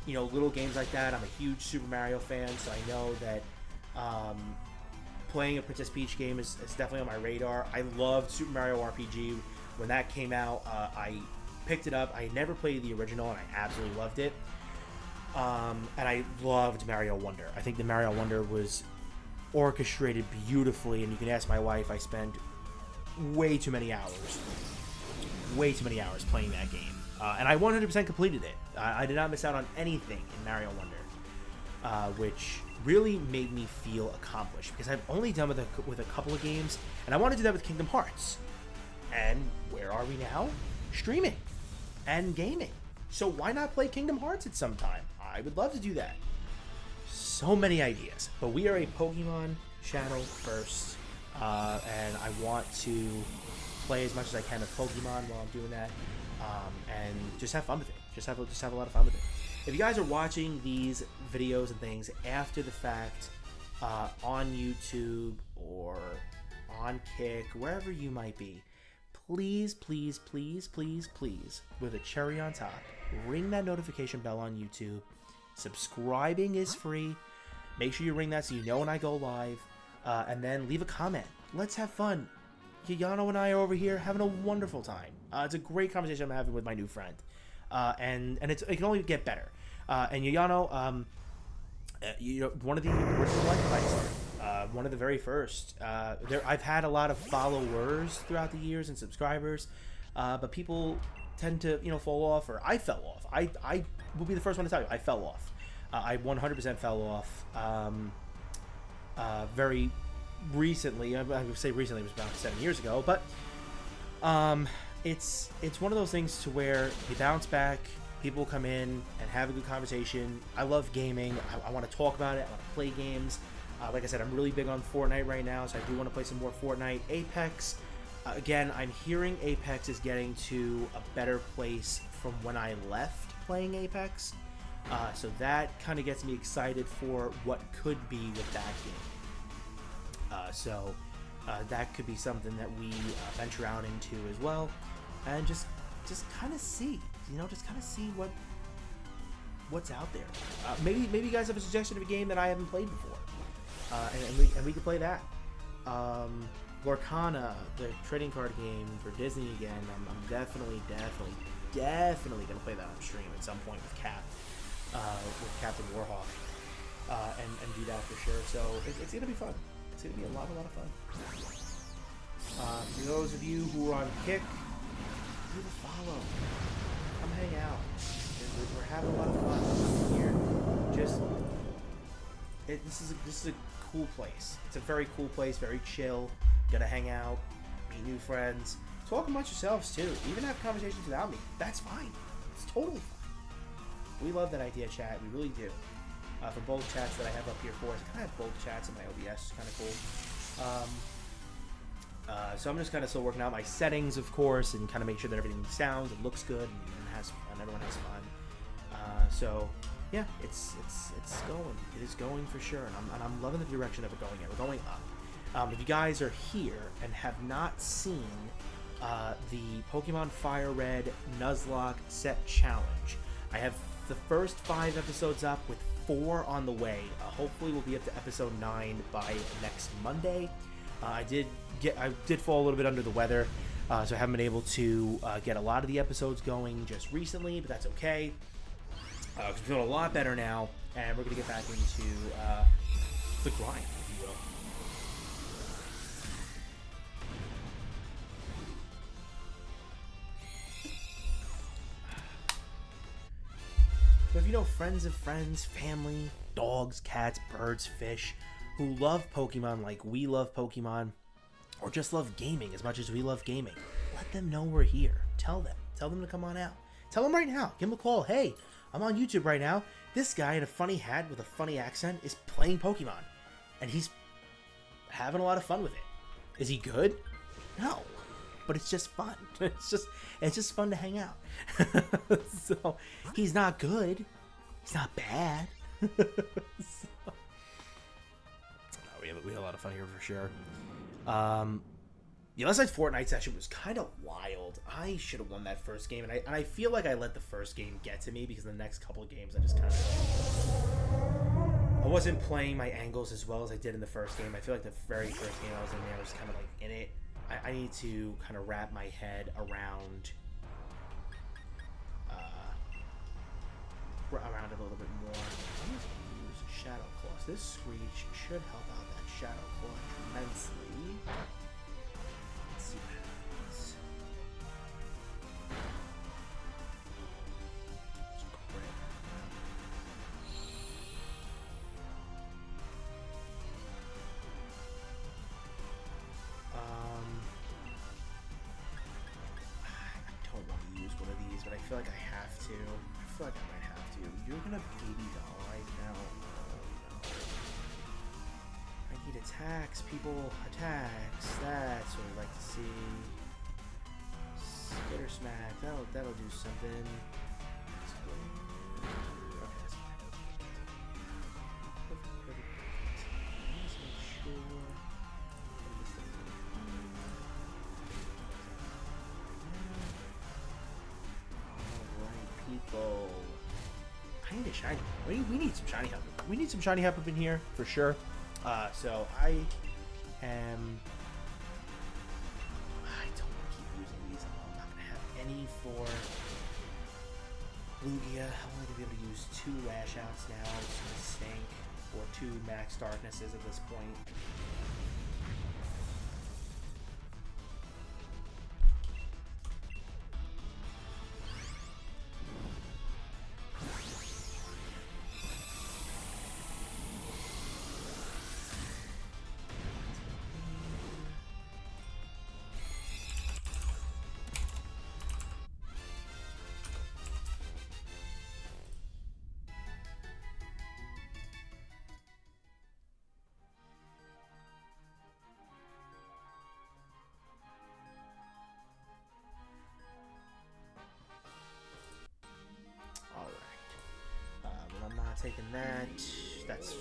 little games like that. I'm a huge Super Mario fan, so I know that playing a Princess Peach game is definitely on my radar. I loved Super Mario RPG. When that came out, I picked it up. I never played the original, and I absolutely loved it. And I loved Mario Wonder. I think the Mario Wonder was orchestrated beautifully, and you can ask my wife. I spent way too many hours playing that game, and I 100% completed it. I did not miss out on anything in Mario Wonder, which really made me feel accomplished, because I've only done with a couple of games, and I want to do that with Kingdom Hearts. And where are we now? Streaming and gaming. So why not play Kingdom Hearts at some time? I would love to do that. So many ideas, but we are a Pokemon channel first, and I want to play as much as I can of Pokemon while I'm doing that, and just have fun with it. Just have a lot of fun with it. If you guys are watching these videos and things after the fact, on YouTube or on Kick, wherever you might be, please, with a cherry on top, ring that notification bell on YouTube. Subscribing is free. Make sure you ring that so you know when I go live, and then leave a comment. Let's have fun. Yano and I are over here having a wonderful time. It's a great conversation I'm having with my new friend, and it can only get better. And Yano, one of the original Life Advice, one of the very first. I've had a lot of followers throughout the years and subscribers, but people tend to fall off, or I fell off. I will be the first one to tell you I fell off. I 100% fell off very recently. I would say recently, it was about 7 years ago, but it's one of those things to where you bounce back. People come in and have a good conversation. I love gaming. I want to talk about it. I want to play games. Like I said, I'm really big on Fortnite right now, so I do want to play some more Fortnite. Apex, again, I'm hearing Apex is getting to a better place from when I left playing Apex. So that kind of gets me excited for what could be with that game. So that could be something that we venture out into as well, and just kind of see, just kind of see what's out there. Maybe you guys have a suggestion of a game that I haven't played before, and we could play that. Lorcana, the trading card game for Disney again. I'm definitely gonna play that on stream at some point with Captain Warhawk, and do that for sure. So it's gonna be fun. It's going to be a lot of fun. For those of you who are on Kick, leave a follow. Come hang out. We're having a lot of fun here. This is a cool place. It's a very cool place, very chill. Gotta hang out, meet new friends, talk amongst yourselves too. Even have conversations without me. That's fine. It's totally fine. We love that idea, chat. We really do. For both chats that I have up here for us, I kind of have both chats in my OBS. It's kind of cool. So I'm just kind of still working out my settings, of course, and kind of make sure that everything sounds and looks good and everyone has fun. So yeah, it's going. It is going for sure, and I'm loving the direction that we're going in. We're going up. If you guys are here and have not seen the Pokemon Fire Red Nuzlocke set challenge, I have the first 5 episodes up with 4 on the way. Hopefully we'll be up to episode 9 by next Monday. I did fall a little bit under the weather, so I haven't been able to get a lot of the episodes going just recently, but that's okay. I'm feeling a lot better now, and we're going to get back into the grind, if you will. So if you know friends of friends, family, dogs, cats, birds, fish, who love Pokemon like we love Pokemon, or just love gaming as much as we love gaming, let them know we're here. Tell them to come on out. Tell them right now. Give them a call. Hey, I'm on YouTube right now. This guy in a funny hat with a funny accent is playing Pokemon, and he's having a lot of fun with it. Is he good? No, but it's just fun. It's just fun to hang out. So he's not good. He's not bad. So, we had a lot of fun here for sure. Yeah, last night's Fortnite session was kind of wild. I should have won that first game, and I feel like I let the first game get to me because the next couple of games I just kind of... I wasn't playing my angles as well as I did in the first game. I feel like the very first game I was in there, I was kind of like in it. I need to kind of wrap my head around it a little bit more. I'm going to use Shadow Claw. This Screech should help out that Shadow Claw tremendously. Let's see what happens. It's great. I don't want to use one of these, but I feel like I have to. I feel like I might have to. You're gonna baby doll right now. Oh, no. I need attacks, people. Attacks. That's what we like to see. Skitter smack. That'll do something. Okay, that's fine. Perfect. Let's make sure. Alright, people. I need a shiny. We need some shiny help. We need some shiny help up in here for sure. So I don't want to keep using these. I'm not gonna have any for Lugia. I'm only gonna be able to use 2 Lash Outs now. It's gonna stink, or 2 Max Darknesses at this point. Taking that, that's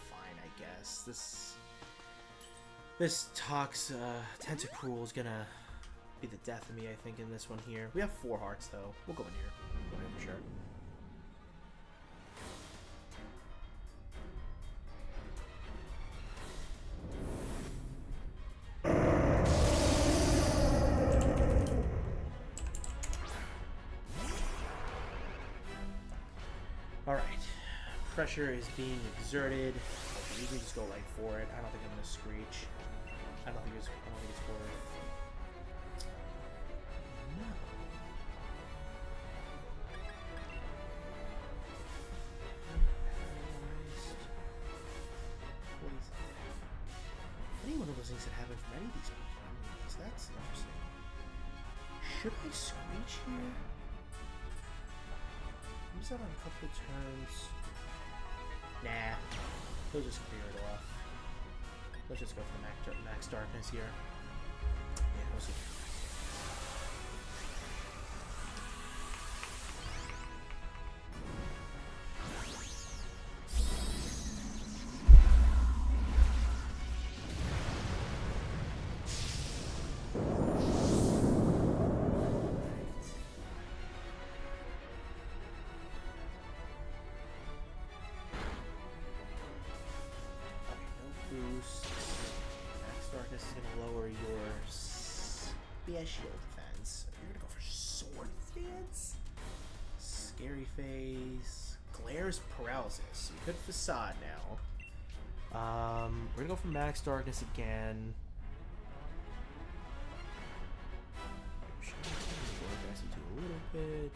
fine, I guess. This Tox Tentacruel is gonna be the death of me, I think, in this one here. We have 4 hearts though. We'll go in here. We'll go in for sure. Alright, pressure is being exerted. You can just go right for it. I don't think I'm going to Screech. I don't think it's worth. No. Any one of those things that happen from any of these Pokemon, so that's interesting. Should I Screech here? Use that on a couple of turns. Nah. He'll just clear it off. Let's just go for the Max Darkness here. Yeah, we'll see. Darkness is going to lower your special defense. You're going to go for Sword Stance? Scary Face. Glare's Paralysis. You could Facade now. We're going to go for Max Darkness again. Do a little bit.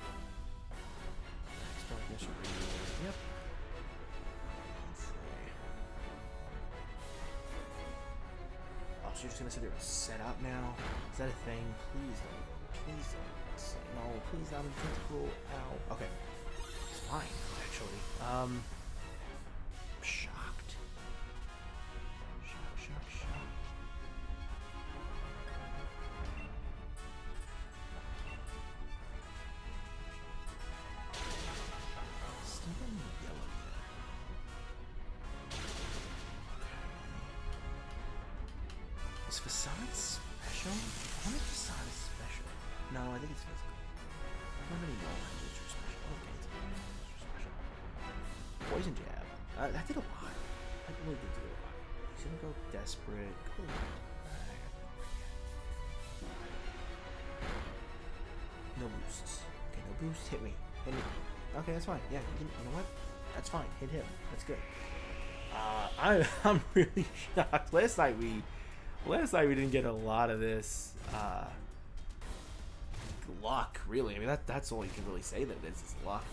Max Darkness. Yep. So you're just gonna sit there and set up now? Is that a thing? Please don't. Please don't. No, please not in tentacle. Ow. Okay. It's fine, actually. Shocked. Shocked. Still in yellow yet. Is Facade special? I wonder if Facade is special. No, I think it's physical. How many more language are special? Okay, it's special. Poison Jab. That did a lot. That really did do a lot. He's gonna go Desperate. Go no boosts. Okay, no boosts. Hit me. Hit me. Okay, that's fine. Yeah, you know what? That's fine. Hit him. That's good. I'm really shocked. Last night we didn't get a lot of this luck, really. I mean, that's all you can really say that it is luck.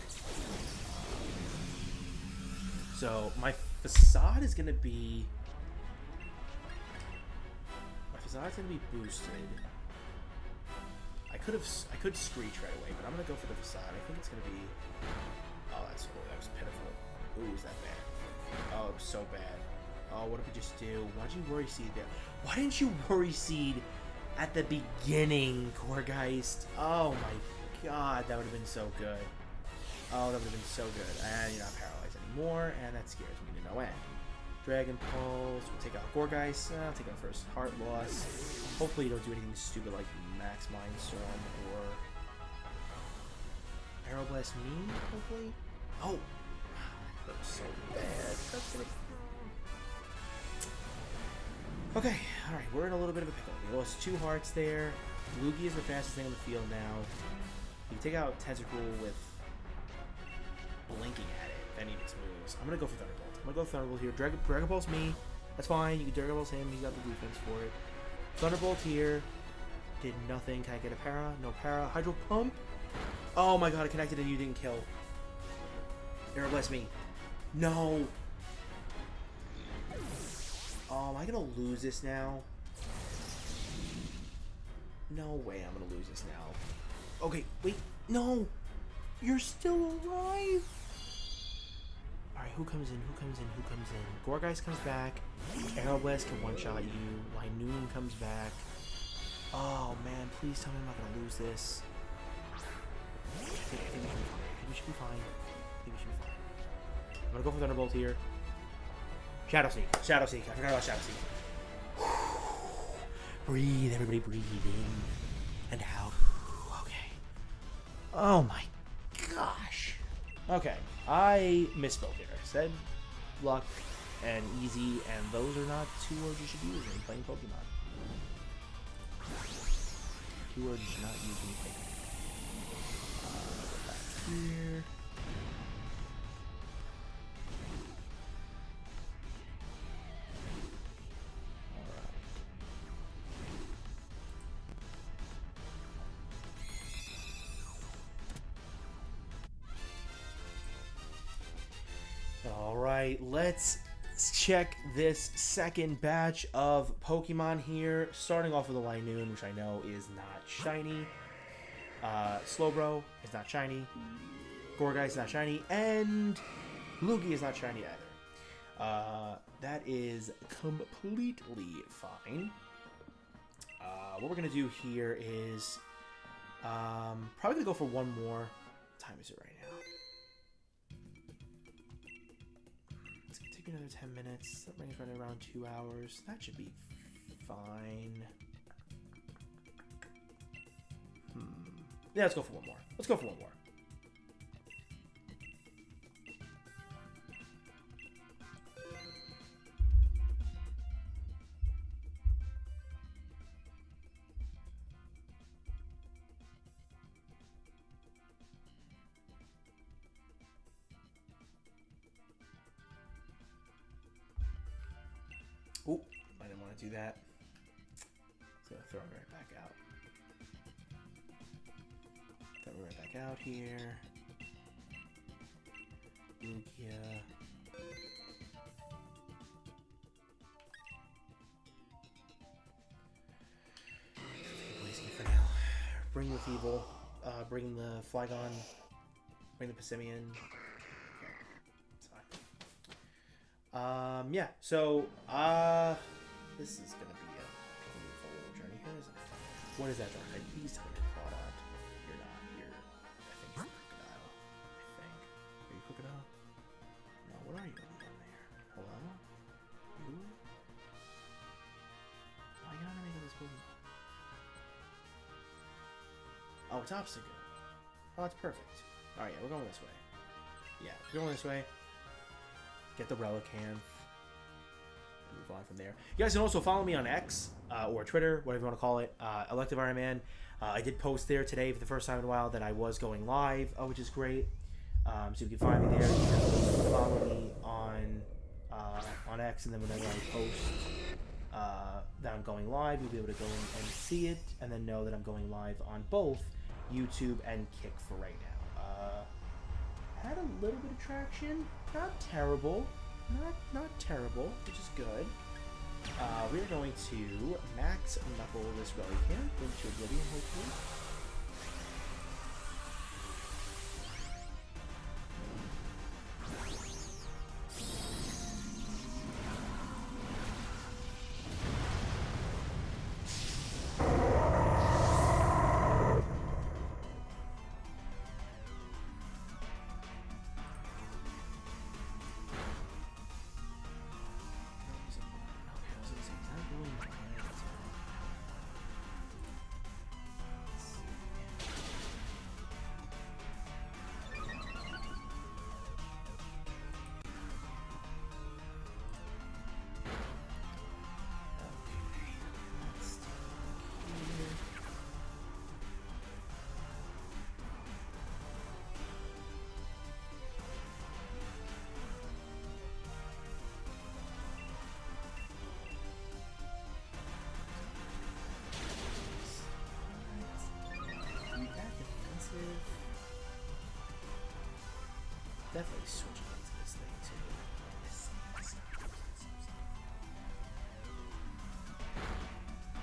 So my Facade is gonna be boosted. I could Screech right away, but I'm gonna go for the Facade. I think it's gonna be. Oh, that was pitiful. Ooh, is that bad? Oh, it was so bad. Oh, what did we just do? Why'd you Worry Seed there? Why didn't you Worry Seed at the beginning, Gourgeist? Oh my god, that would have been so good. Oh, that would have been so good. And you're not paralyzed anymore, and that scares me to no end. Dragon Pulse, we'll take out Gourgeist. I'll take out first Heart Loss. Hopefully you don't do anything stupid like Max Mind Storm or Aeroblast Me, hopefully. Oh, that was so bad. That's gonna... Okay, alright, we're in a little bit of a pickle. We lost 2 hearts there. Lugia is the fastest thing on the field now. You can take out Tentacool with blinking at it, if any of its moves. I'm gonna go for Thunderbolt. I'm gonna go Thunderbolt here. Dragon Pulse me. That's fine. You can Dragon Pulse him. He's got the defense for it. Thunderbolt here. Did nothing. Can I get a para? No para. Hydro Pump. Oh my god, it connected and you didn't kill. Aeroblast me. No. Oh, am I gonna lose this now? No way I'm gonna lose this now. Okay, wait. No. You're still alive. Alright, who comes in? Gourgeist comes back. Aeroblast can one-shot you. Linoon comes back. Oh, man. Please tell me I'm not going to lose this. I think we should be fine. I'm going to go for Thunderbolt here. Shadow Seek. I forgot about Shadow Seek. Breathe. Everybody breathe in and out. Okay. Oh, my gosh. Okay. I misspoke here. I said luck and easy, and those are not 2 words you should use when playing Pokemon. 2 words you should not use when playing Pokemon. Back here. Alright, let's check this second batch of Pokemon here. Starting off with a Linoon, which I know is not shiny. Slowbro is not shiny. Gourgeist is not shiny. And Lugia is not shiny either. That is completely fine. What we're going to do here is probably going to go for one more. What time is it right now? It's going to take me another 10 minutes. That brings right around 2 hours. That should be fine. Yeah, let's go for one more. Let's go for one more. Oop, I didn't want to do that. So throw it right back out. Throw it right back out here. Lugia. For now. Bring the Feeble. Bring the Flygon. Bring the Passimian. Yeah, so, this is gonna be a painful little journey. What is that dark type? Please tell me you're Crawdad. You're not. You're, I think you're Crocodile. I think. Are you Crocodile? No, what are you doing down there? Hello? You? Why you gotta make up this Pokemon? Oh, it's Obstacle. Oh, that's perfect. Alright, yeah, we're going this way. Yeah, we're going this way. Get the Relicanth, and move on from there. You guys can also follow me on X or Twitter, whatever you want to call it. Elective Iron Man. I did post there today for the first time in a while that I was going live, which is great. So you can find me there. You can follow me on X, and then whenever I post that I'm going live, you'll be able to go and see it, and then know that I'm going live on both YouTube and Kick for right now. Had a little bit of traction. Not terrible. Not terrible, which is good. We're going to max knuckle this Relicanth into Oblivion, hopefully. Definitely switching into this thing too.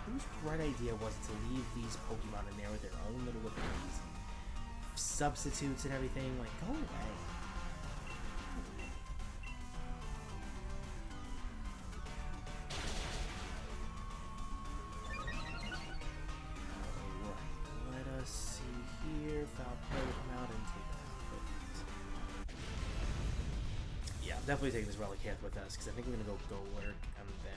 Whose bright idea was it to leave these Pokemon in there with their own little abilities, substitutes and everything? Like, go away. Alright, let us see here. Foul Play, come out and take that. Yeah, definitely taking this Relicanth with us, because I think we're going to go Golurk, and then...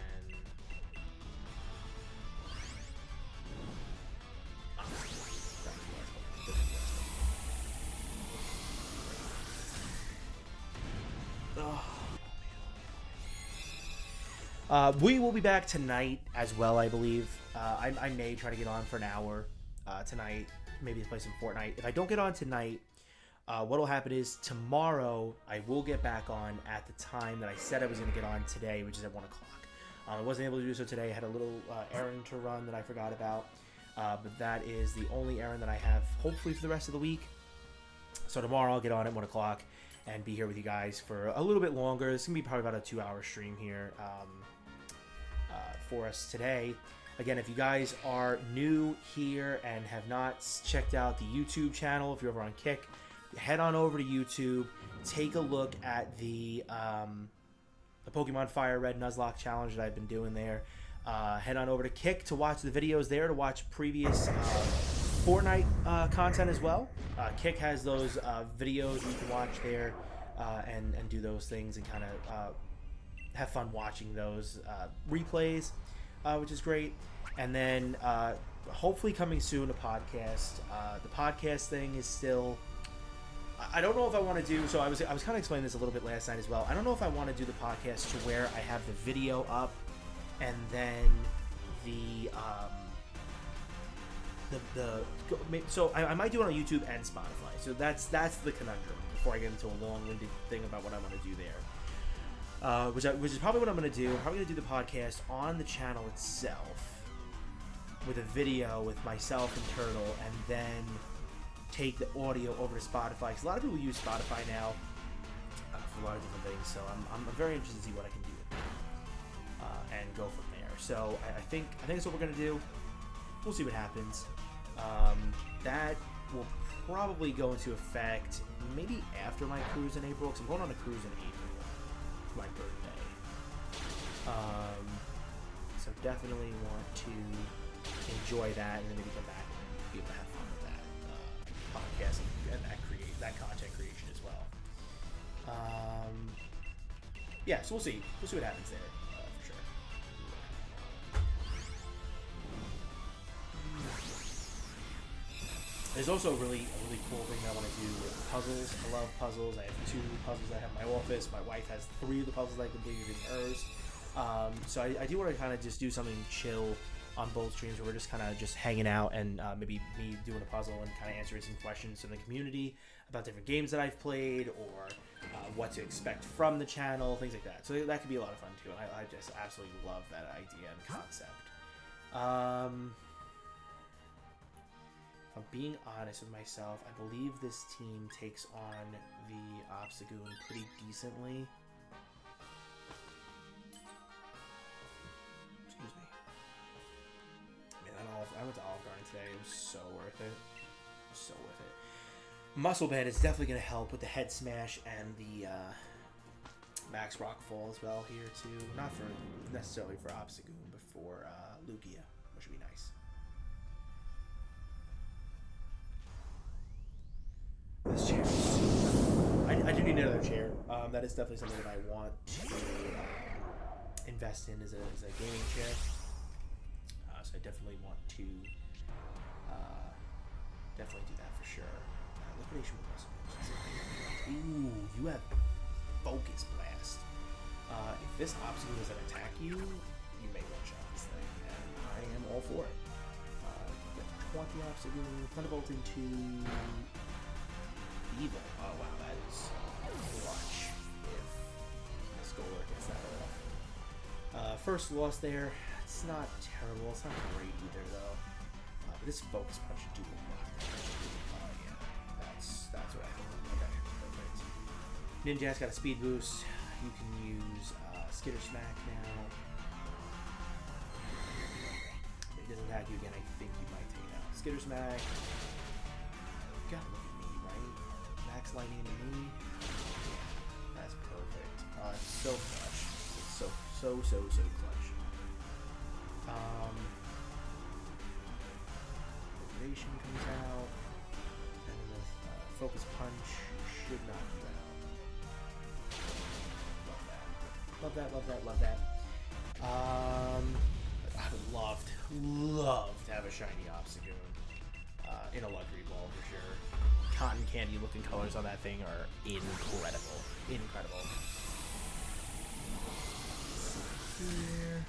we will be back tonight as well, I believe. I may try to get on for an hour tonight, maybe play some Fortnite. If I don't get on tonight, what will happen is tomorrow I will get back on at the time that I said I was going to get on today, which is at 1 o'clock. I wasn't able to do so today. I had a little errand to run that I forgot about, but that is the only errand that I have, hopefully, for the rest of the week. So tomorrow I'll get on at 1 o'clock, and be here with you guys for a little bit longer. This is going to be probably about a 2-hour stream here for us today. Again, if you guys are new here and have not checked out the YouTube channel, if you're over on Kick, head on over to YouTube. Take a look at the Pokemon Fire Red Nuzlocke challenge that I've been doing there. Head on over to Kick to watch the videos there, to watch previous Fortnite content as well. Kick has those videos you can watch there and do those things and kind of have fun watching those replays, which is great. And then hopefully coming soon, a podcast. The podcast thing is still... I don't know if I want to do... So I was kind of explaining this a little bit last night as well. I don't know if I want to do the podcast to where I have the video up and then so I might do it on YouTube and Spotify. So that's the conundrum before I get into a long-winded thing about what I want to do there. Which is probably what I'm going to do. I'm probably going to do the podcast on the channel itself with a video with myself and Turtle, and then take the audio over to Spotify, because a lot of people use Spotify now for a lot of different things. So I'm very interested to see what I can do with it and go from there. So I think that's what we're gonna do. We'll see what happens. That will probably go into effect maybe after my cruise in April, because I'm going on a cruise in April for my birthday. So definitely want to enjoy that, and then maybe come back and be able to have fun with that podcast and that content creation as well. Yeah, so we'll see what happens there for sure. There's also a really cool thing I want to do with puzzles. I love puzzles. I have 2 puzzles I have in my office. My wife has 3 of the puzzles I completed in hers. So I do want to kind of just do something chill on both streams where we're just kind of just hanging out, and maybe me doing a puzzle and kind of answering some questions from the community about different games that I've played, or what to expect from the channel, things like that. So that could be a lot of fun too. I just absolutely love that idea and concept. If I'm being honest with myself, I believe this team takes on the Obstagoon pretty decently. Excuse me. I went to Olive Garden today. It was so worth it. So worth it. Muscle Band is definitely going to help with the head smash and the Max Rockfall as well here too. Not for necessarily for Obstagoon, but for Lugia, which would be nice. This chair is super... I do need another chair. That is definitely something that I want to invest in as a gaming chair. So I definitely want to definitely do that for sure. Liquidation with muscle. Ooh, you have Focus Blast. If this obstacle doesn't attack you, you may one-shot this thing, and I am all for it. 20 obstacle, Thunderbolt into Evil. Oh wow, that is clutch if this Golurk gets that off. First loss there. It's not terrible. It's not great either, though. But this Focus Punch should do a lot. Yeah, that's what I think. Okay, perfect. Ninja's got a speed boost. You can use Skitter Smack now. If it doesn't attack you again, I think you might take it out. Skitter Smack. You gotta look at me, right? Max Lightning into me. Yeah, that's perfect. It's so clutch. It's so clutch. Liquidation comes out, and then the Focus Punch should knock you out. Love that. I would love to have a shiny Obstagoon in a luxury ball for sure. Cotton candy looking colors on that thing are incredible. Here.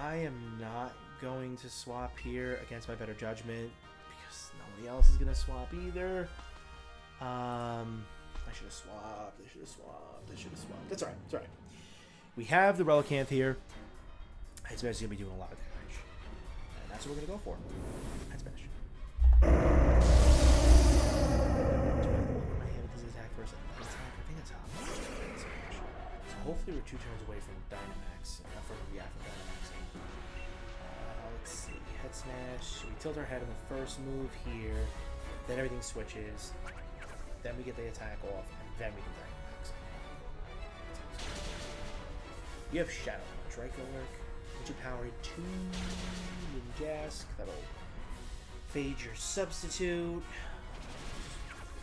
I am not going to swap here against my better judgment because nobody else is going to swap either. I I should have swapped. That's alright. It's alright. We have the Relicanth here. Head Smash is going to be doing a lot of damage. And that's what we're going to go for. Head Smash. Do I lower my hand with this attack first? I think that's how. So hopefully we're 2 turns away from Dynamax. From Dynamax. Let's see. Head Smash. We tilt our head on the first move here. Then everything switches. Then we get the attack off. And then we can Dynamax. You have Shadow Punch, right, Golurk? Which you power 2 Ninjask. That'll fade your substitute.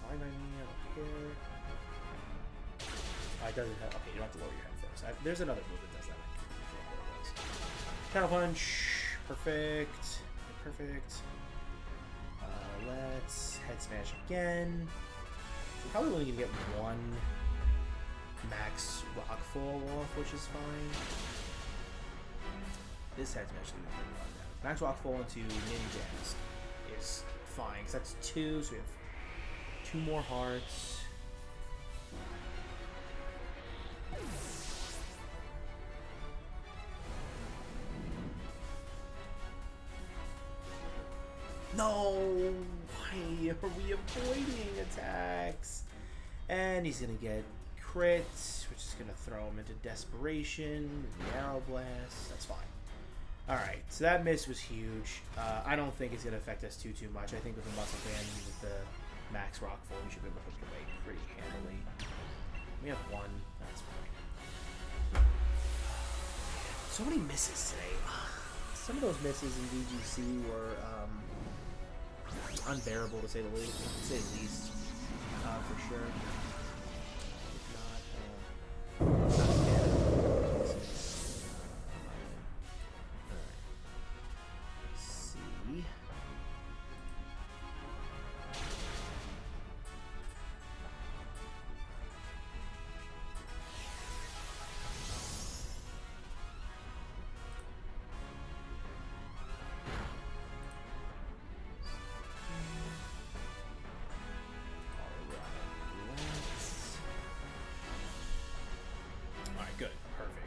Fine by me, I don't care. It doesn't have. Okay, you don't have to lower your head first. There's another move that does that. Shadow Punch. Perfect. Perfect. Let's Head Smash again. We're probably only going to get 1 max Rockfall off, which is fine. This Head Smash is going to be run down. Max Rockfall into Ninjas is fine, because that's 2, so we have 2 more hearts. No! Why are we avoiding attacks? And he's going to get crits, which is going to throw him into Desperation, the Arrow Blast. That's fine. Alright, so that miss was huge. I don't think it's going to affect us too much. I think with the Muscle Band and with the Max Rockfall, we should be able to hook it away pretty handily. We have 1. That's fine. So many misses today. Some of those misses in VGC were unbearable, to say the least. For sure. If not, let's see.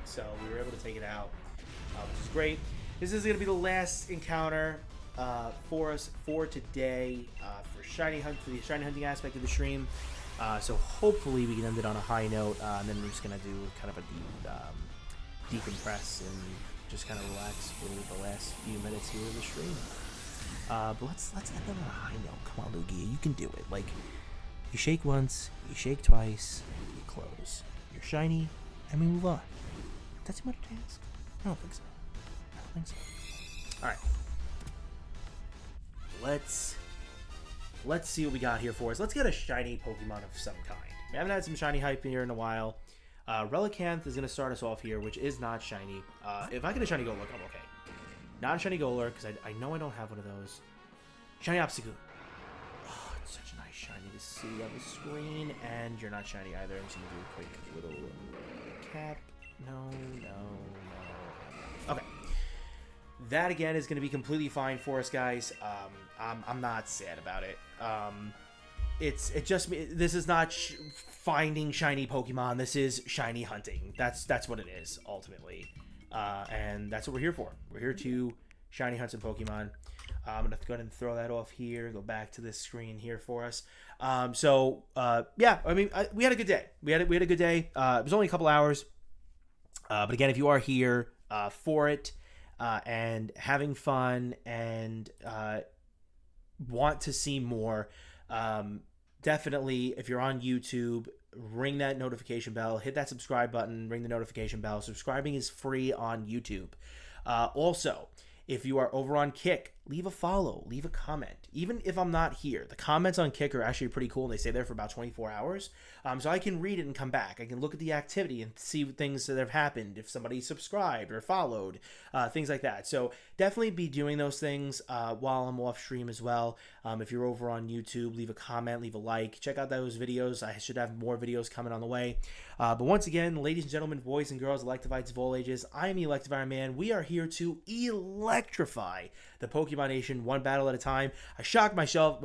So we were able to take it out, which is great. This is going to be the last encounter for us for today for Shiny Hunt, for the Shiny Hunting aspect of the stream. So hopefully we can end it on a high note, and then we're just going to do kind of a decompress and just kind of relax for the last few minutes here of the stream. But let's end it on a high note. Come on, Lugia, you can do it. Like, you shake once, you shake twice, you close. You're shiny, and we move on. That's too much to ask? I don't think so. Alright. Let's see what we got here for us. Let's get a shiny Pokemon of some kind. We haven't had some shiny hype here in a while. Relicanth is going to start us off here, which is not shiny. If I get a shiny Golurk, I'm okay. Not a shiny Golurk, because I know I don't have one of those. Shiny Obstagoon. Oh, it's such a nice shiny to see on the screen. And you're not shiny either. I'm just going to do a quick little cap. No. Okay. That again is going to be completely fine for us, guys. I'm not sad about it. This is not finding shiny Pokemon. This is shiny hunting. That's what it is ultimately, and that's what we're here for. We're here to shiny hunt some Pokemon. I'm gonna go ahead and throw that off here. Go back to this screen here for us. Yeah. I mean, we had a good day. We had a good day. It was only a couple hours. But again, if you are here for it and having fun and want to see more, definitely, if you're on YouTube, ring that notification bell, hit that subscribe button, ring the notification bell. Subscribing is free on YouTube. Also, if you are over on Kick, leave a follow, leave a comment. Even if I'm not here, the comments on Kick are actually pretty cool. They stay there for about 24 hours. So I can read it and come back. I can look at the activity and see things that have happened, if somebody subscribed or followed, things like that. So definitely be doing those things while I'm off stream as well. If you're over on YouTube, leave a comment, leave a like. Check out those videos. I should have more videos coming on the way. But once again, ladies and gentlemen, boys and girls, Electivites of all ages, I am the Electivire Man. We are here to electrify the Pokemon Pokemon Nation, one battle at a time. I shocked myself,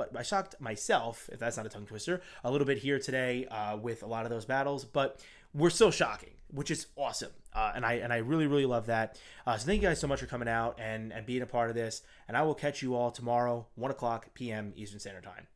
if that's not a tongue twister, a little bit here today with a lot of those battles, but we're still shocking, which is awesome. And I really, really love that. So thank you guys so much for coming out and being a part of this. And I will catch you all tomorrow, 1 o'clock p.m. Eastern Standard Time.